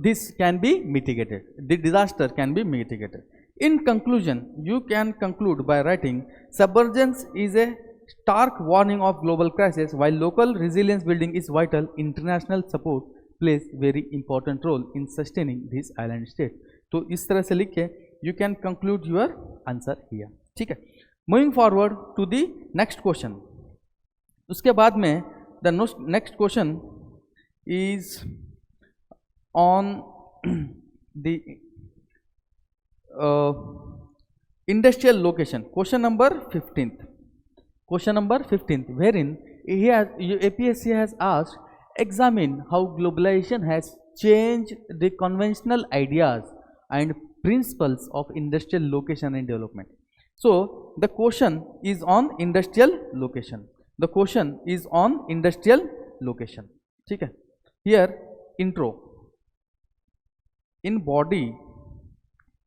This can be mitigated, the disaster can be mitigated. In conclusion you can conclude by writing submergence is a stark warning of global crisis. While local resilience building is vital, international support plays very important role in sustaining this island state. तो इस तरह से लिख के you can conclude your answer here, ठीक है. Moving forward to the next question. उसके बाद में the next question is on the industrial location. Question number 15th. Wherein APSC has asked, examine how globalization has changed the conventional ideas and principles of industrial location and development. So the question is on industrial location. The question is on industrial location. ठीक है. Here intro. In body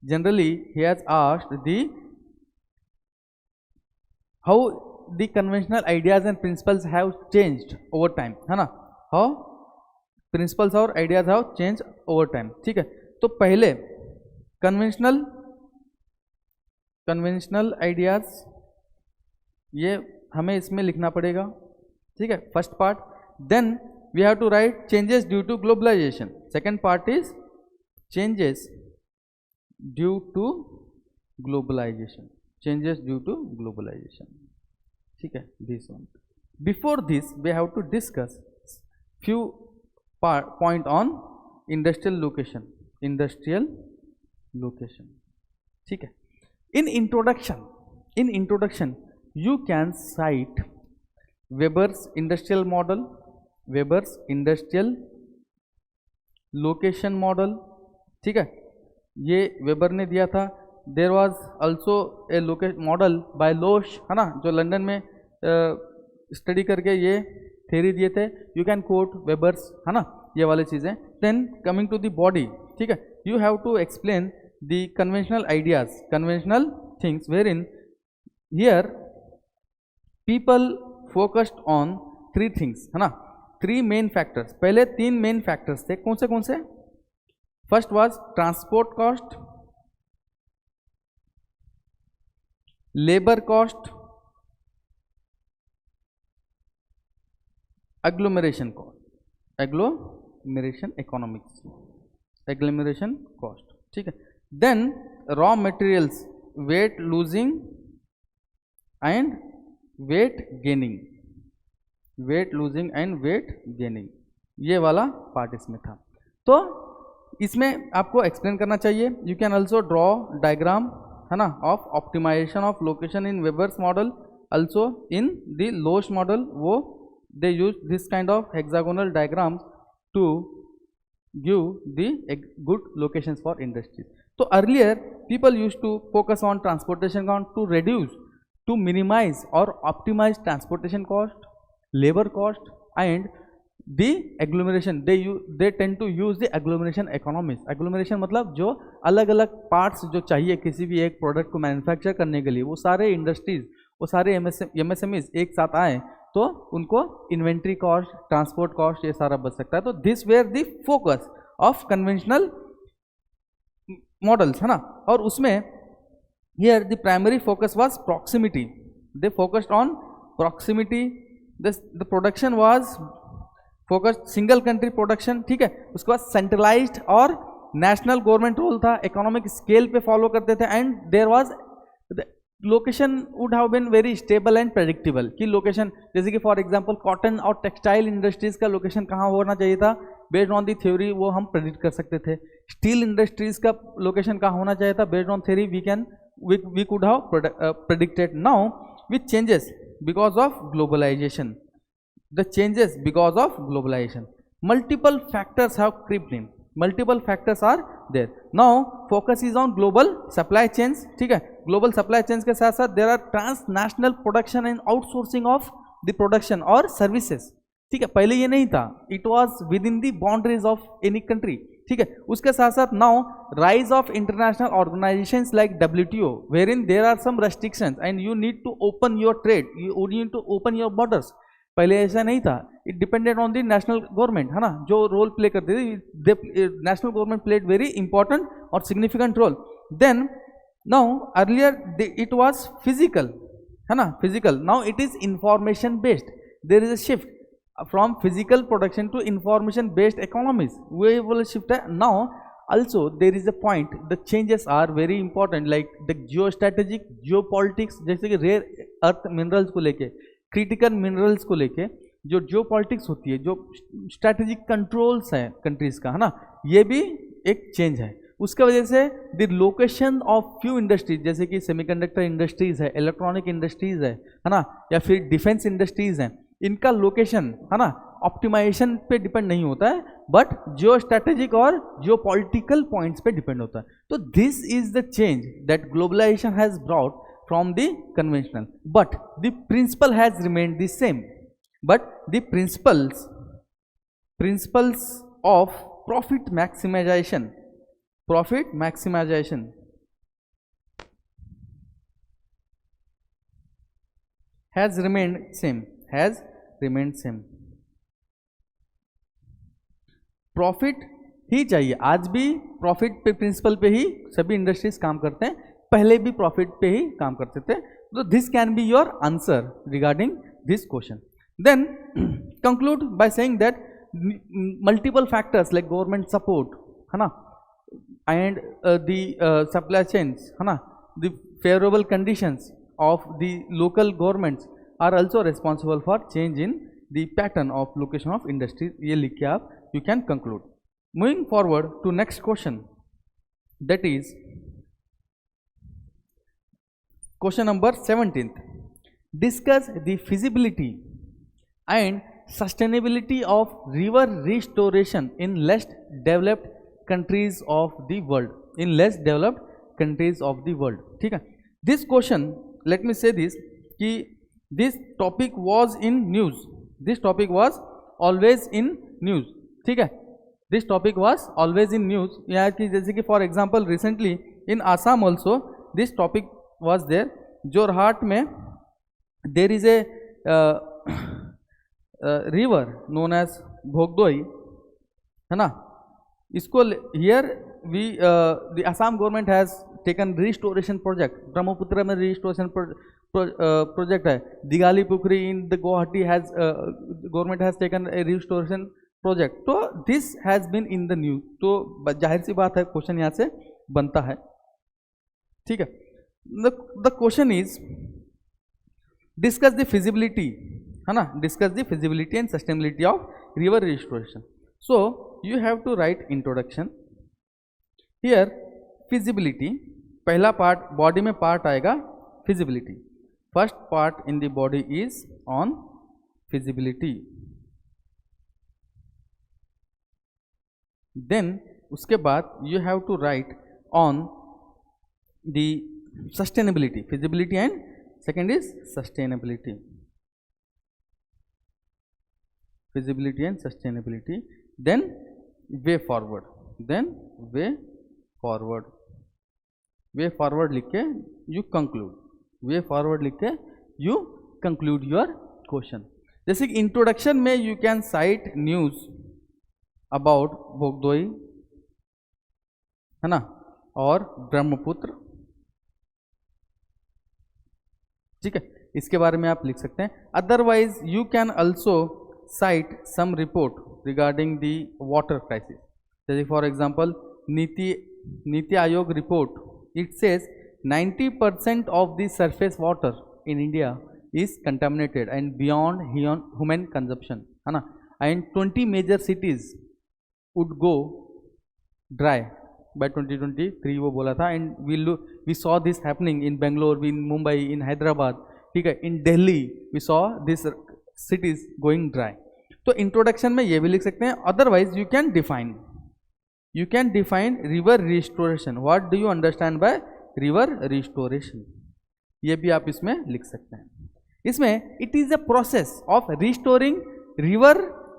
generally he has asked the how the conventional ideas and principles have changed over time, है ना. how principles और ideas have changed over time. ठीक है. तो पहले conventional ideas ये हमें इसमें लिखना पड़ेगा. ठीक है. First part. Then we have to write changes due to globalisation. Second part is changes due to globalization. Changes due to globalization. ठीक है. This one. Before this, we have to discuss few point on industrial location. Industrial location. ठीक है. In introduction, you can cite Weber's industrial model, Weber's industrial location model. ठीक है. ये weber ने दिया था. There was also a location model by Losch, है ना, जो लंदन में स्टडी करके ये थेरी दिए थे. यू कैन कोट वेबर्स, है ना, ये वाली चीज़ें. Then coming to the body. ठीक है. You have to explain the conventional ideas, conventional things, where in here people focused on 3 things, है ना. 3 मेन फैक्टर्स. पहले 3 मेन फैक्टर्स थे. कौन से? First was transport cost, labor cost, agglomeration cost, agglomeration economics, agglomeration cost. ठीक है. Then raw materials, weight losing and weight gaining, weight losing and weight gaining, ये वाला पार्ट इसमें था. तो इसमें आपको एक्सप्लेन करना चाहिए. You can also draw diagram, है ना, of optimization of location in Weber's model. Also in the Losch model वो they use this kind of hexagonal diagrams to give the good locations for industries. तो earlier people use to focus on transportation cost to reduce, to minimize और optimize transportation cost, labour cost and the agglomeration. they tend to use the agglomeration economics. agglomeration मतलब जो अलग अलग parts जो चाहिए किसी भी एक प्रोडक्ट को मैन्युफैक्चर करने के लिए, वो सारे इंडस्ट्रीज, वो सारे MSMEs एक साथ आए तो उनको इन्वेंट्री कॉस्ट, ट्रांसपोर्ट कॉस्ट, ये सारा बच सकता है. तो this where the focus of conventional models, है ना. और उसमें here the primary focus was proximity. They focused on proximity. The production was focus single country production. ठीक है. उसके बाद सेंट्रलाइज्ड और नेशनल गवर्नमेंट रोल था. इकोनॉमिक स्केल पे फॉलो करते थे. And there was location would have been very stable and predictable. कि लोकेशन जैसे कि फॉर एग्जांपल कॉटन और टेक्सटाइल इंडस्ट्रीज का लोकेशन कहाँ होना चाहिए था, बेस्ड ऑन दी थ्योरी वो हम प्रेडिक्ट कर सकते थे. स्टील इंडस्ट्रीज का लोकेशन कहाँ होना चाहिए था, based on theory we could have predicted. Now with changes because of globalisation, the changes because of globalization, multiple factors have crept in, multiple factors are there. Now focus is on global supply chains. ठीक है. global supply chains के साथ साथ there are transnational production and outsourcing of the production or services. ठीक है. पहले ये नहीं था. it was within the boundaries of any country. ठीक है. उसके साथ साथ now rise of international organizations like WTO, wherein there are some restrictions and you need to open your trade, you need to open your borders. पहले ऐसा नहीं था. It depended on the national government, है ना, जो role play करती थी. National government played very important और significant role. Then now earlier it was physical, है ना, physical. Now it is information based. There is a shift from physical production to information based economies. वो वाला shift है. Now also there is a point, the changes are very important, like the geo strategic, Jio politics, जैसे कि rare earth minerals को लेके, critical minerals को लेके जो जियो पॉलिटिक्स होती है, जो स्ट्रैटेजिक कंट्रोल्स है कंट्रीज का, है ना, ये भी एक चेंज है. उसके वजह से the location of few industries, जैसे कि सेमीकंडक्टर इंडस्ट्रीज है, इलेक्ट्रॉनिक इंडस्ट्रीज है ना, या फिर डिफेंस इंडस्ट्रीज हैं, इनका लोकेशन, है ना, ऑप्टिमाइजेशन पे डिपेंड नहीं होता है, बट जियो स्ट्रैटेजिक और जियो पॉलिटिकल पॉइंट्स पे डिपेंड होता है. तो this is the change that globalisation has brought from the conventional, but the principle has remained the same. But the principles of profit maximization has remained same. Profit ही चाहिए, आज भी profit पे principal पे ही सभी इंडस्ट्रीज काम करते हैं, पहले भी प्रॉफिट पे ही काम करते थे. तो this can be your answer regarding this question. Then conclude by saying that multiple factors like government support है ना, एंड द सप्लाई चेन्स है ना, the favourable conditions of the local governments are also responsible for change in the pattern of location of industries. ये लिख के आप you can conclude. Moving forward to next question, that is question number 17th. Discuss the feasibility and sustainability of river restoration in less developed countries of the world. ठीक है. This question, let me say this कि this topic was in news. This topic was always in news. ठीक है. This topic was always in news. यहाँ की जैसे कि for example recently in Assam also this topic was there. Jorhat में there is a river known as भोगदोई है ना. इसको here we the Assam government has taken restoration project. Brahmaputra में restoration project है. दिगाली Pukhri in the Guwahati has government has taken a restoration project. तो this has been in the news. तो जाहिर सी बात है क्वेश्चन यहाँ से बनता है. ठीक है. The question is discuss the feasibility है ना, discuss the feasibility and sustainability of river restoration. So you have to write introduction. Here feasibility, पहला पार्ट बॉडी में पार्ट आएगा feasibility. First part in the body is on feasibility. Then उसके बाद you have to write on the sustainability, feasibility and second is sustainability. Feasibility and sustainability. Then way forward. Way forward लिख के you conclude. Way forward लिख के you conclude your question. जैसे कि introduction में you can cite news about Bhogdoi है ना और ब्रह्मपुत्र. ठीक है, इसके बारे में आप लिख सकते हैं. Otherwise you can also cite some report regarding the water crisis. जैसे for example NITI Aayog report. It says 90% of the surface water in India is contaminated and beyond human consumption है ना, and 20 major cities would go dry by 2023 वो बोला था. and we saw this happening in Bangalore, in Mumbai, in Hyderabad. ठीक है, in Delhi we saw this cities going dry. तो introduction में ये भी लिख सकते हैं. Otherwise you can define river restoration. What do you understand by river restoration? ये भी आप इसमें लिख सकते हैं. इसमें it is a process of restoring river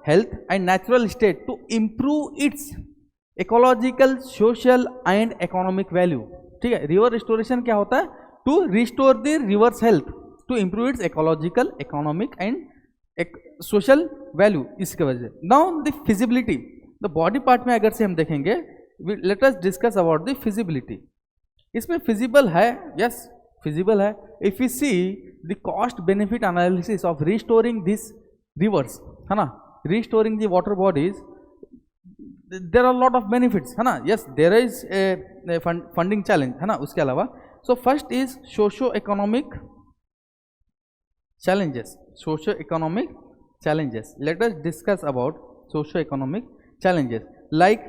health and natural state to improve its ecological, social and economic value. ठीक है, river restoration क्या होता है? To restore the river's health, to improve its ecological, economic and social value. इसके वजह से. Now the feasibility. The body part में अगर से हम देखेंगे, let us discuss about the feasibility. इसमें फिजिबल है, यस फिजिबल है. If you see the cost benefit analysis of restoring this rivers है ना, restoring the water bodies, there are lot of benefits है ना. Yes there is a funding challenge है ना. उसके अलावा so first is socio economic challenges. Socio economic challenges, let us discuss about socio economic challenges like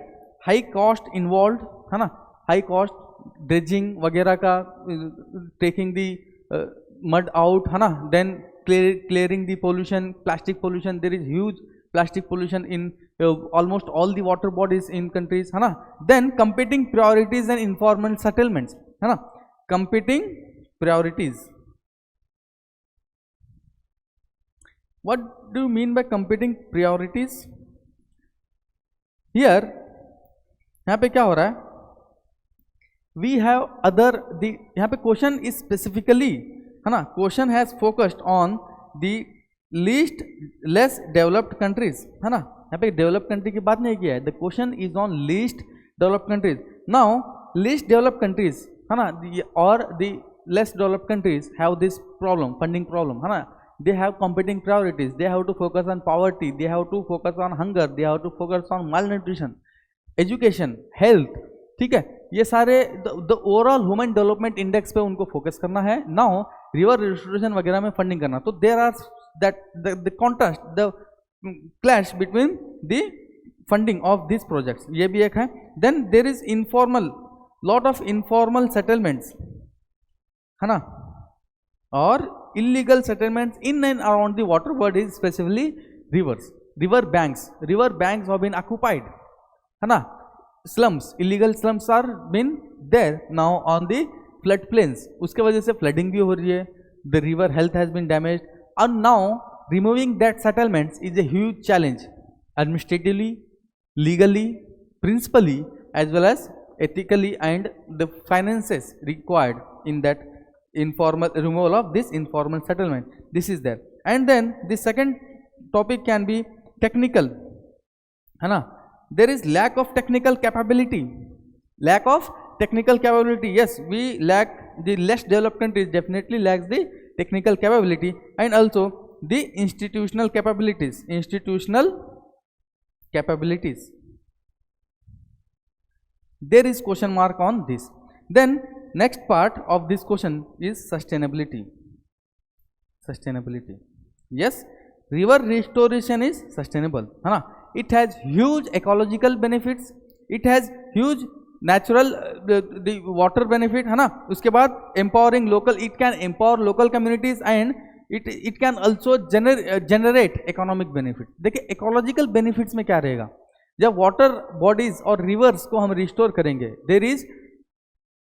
high cost involved है ना, high cost dredging वगैरह का, taking the mud out है ना, then clearing the pollution, plastic pollution. There is huge plastic pollution in almost all the water bodies in countries है ना. Then competing priorities and informal settlements है ना, competing priorities. What do you mean by competing priorities? Here यहाँ पे क्या हो रहा है, we have other the यहाँ पे क्वेश्चन इज स्पेसिफिकली है ना, question has focused on the least less developed countries है ना, यहाँ पे डेवलप्ड कंट्री की बात नहीं किया है, the question is on least developed countries. Now least developed countries है ना, और the less developed countries have this problem, funding problem है ना, they have competing priorities, they have to focus on poverty, they have to focus on hunger, they have to focus on malnutrition, education, health. ठीक है, ये सारे the overall human development index पे उनको focus करना है. नाउ रिवर रिस्टोरेशन वगैरह में फंडिंग करना, तो there are that the contrast, the clash between the funding of this projects, ये भी एक है. Then there is informal, lot of informal settlements है ना, और illegal settlements in and around the water bodies, specifically rivers, river banks have been occupied है ना. slums, illegal slums are been there now on the flood plains, उसके वजह से flooding भी हो रही है, the river health has been damaged, and now removing that settlements is a huge challenge, administratively, legally, principally, as well as ethically, and the finances required in that informal removal of this informal settlement, this is there. And then the second topic can be technical है ना, there is lack of technical capability, lack of technical capability. Yes, we lack, the less developed countries definitely lacks the technical capability, and also the institutional capabilities, there is question mark on this. Then next part of this question is sustainability. Yes, river restoration is sustainable है ना, it has huge ecological benefits, it has huge natural the water benefit है ना. उसके बाद empowering local, it can empower local communities, and it can also generate economic benefit. देखिए ecological benefits में क्या रहेगा, जब water bodies और rivers को हम restore करेंगे,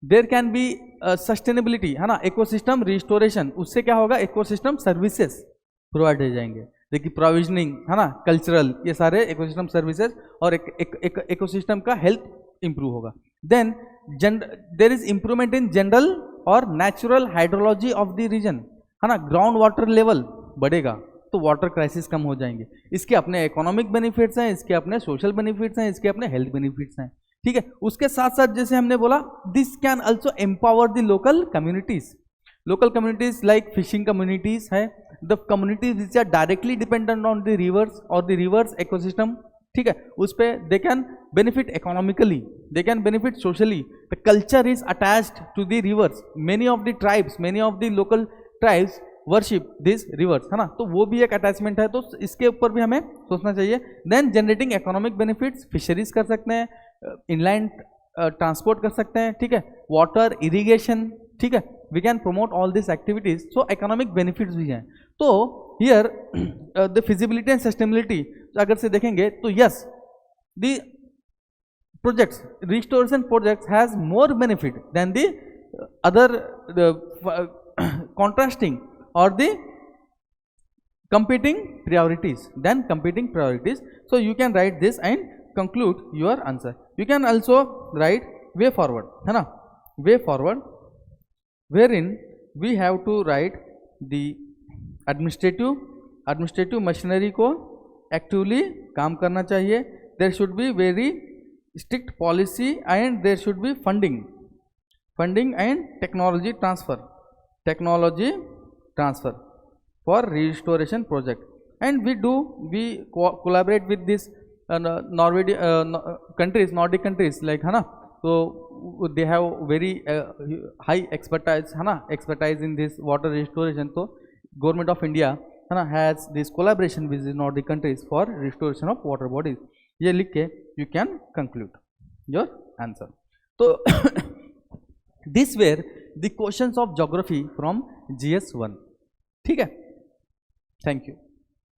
देर कैन बी सस्टेनेबिलिटी है ना, इकोसिस्टम रिस्टोरेशन, उससे क्या होगा, इकोसिस्टम सर्विसेज प्रोवाइड हो जाएंगे. देखिए प्रोविजनिंग है ना, कल्चरल, ये सारे इकोसिस्टम सर्विसेज, और इकोसिस्टम का हेल्थ इंप्रूव होगा. Then there is improvement in general और natural hydrology of the region है ना, ग्राउंड वाटर लेवल बढ़ेगा तो वाटर क्राइसिस कम हो जाएंगे. इसके अपने इकोनॉमिक बेनिफिट्स हैं, इसके अपने सोशल बेनिफिट्स हैं, इसके अपने हेल्थ बेनिफिट्स हैं. ठीक है, उसके साथ साथ जैसे हमने बोला, this can also empower the local communities like fishing communities है, the communities which are directly dependent on the rivers और द रिवर्स इकोसिस्टम. ठीक है, उस पर they can benefit economically, they can benefit socially. The culture is attached to the rivers, many of the tribes, many of the local tribes worship this rivers है ना, तो वो भी एक अटैचमेंट है, तो इसके ऊपर भी हमें सोचना चाहिए. Then generating economic benefits, fisheries कर सकते हैं, इनलैंड ट्रांसपोर्ट कर सकते हैं. ठीक है, वाटर इरिगेशन. ठीक है, we can promote all this activities, so economic benefits भी हैं. तो here the feasibility and sustainability अगर से देखेंगे तो yes, the projects, restoration projects has more benefit than the other contrasting or the competing priorities, so you can write this and conclude your answer. You can also write way forward है ना, way forward, wherein we have to write the administrative machinery को actively काम करना चाहिए. There should be very strict policy, and there should be funding and technology transfer for restoration project. And we collaborate with this Nordic countries like है ना, so they have very high expertise in this water restoration. So government of India है ना has this collaboration with the Nordic countries for restoration of water bodies. ये लिख के you can conclude your answer. तो this were the questions of geography from GS1. ठीक है, thank you.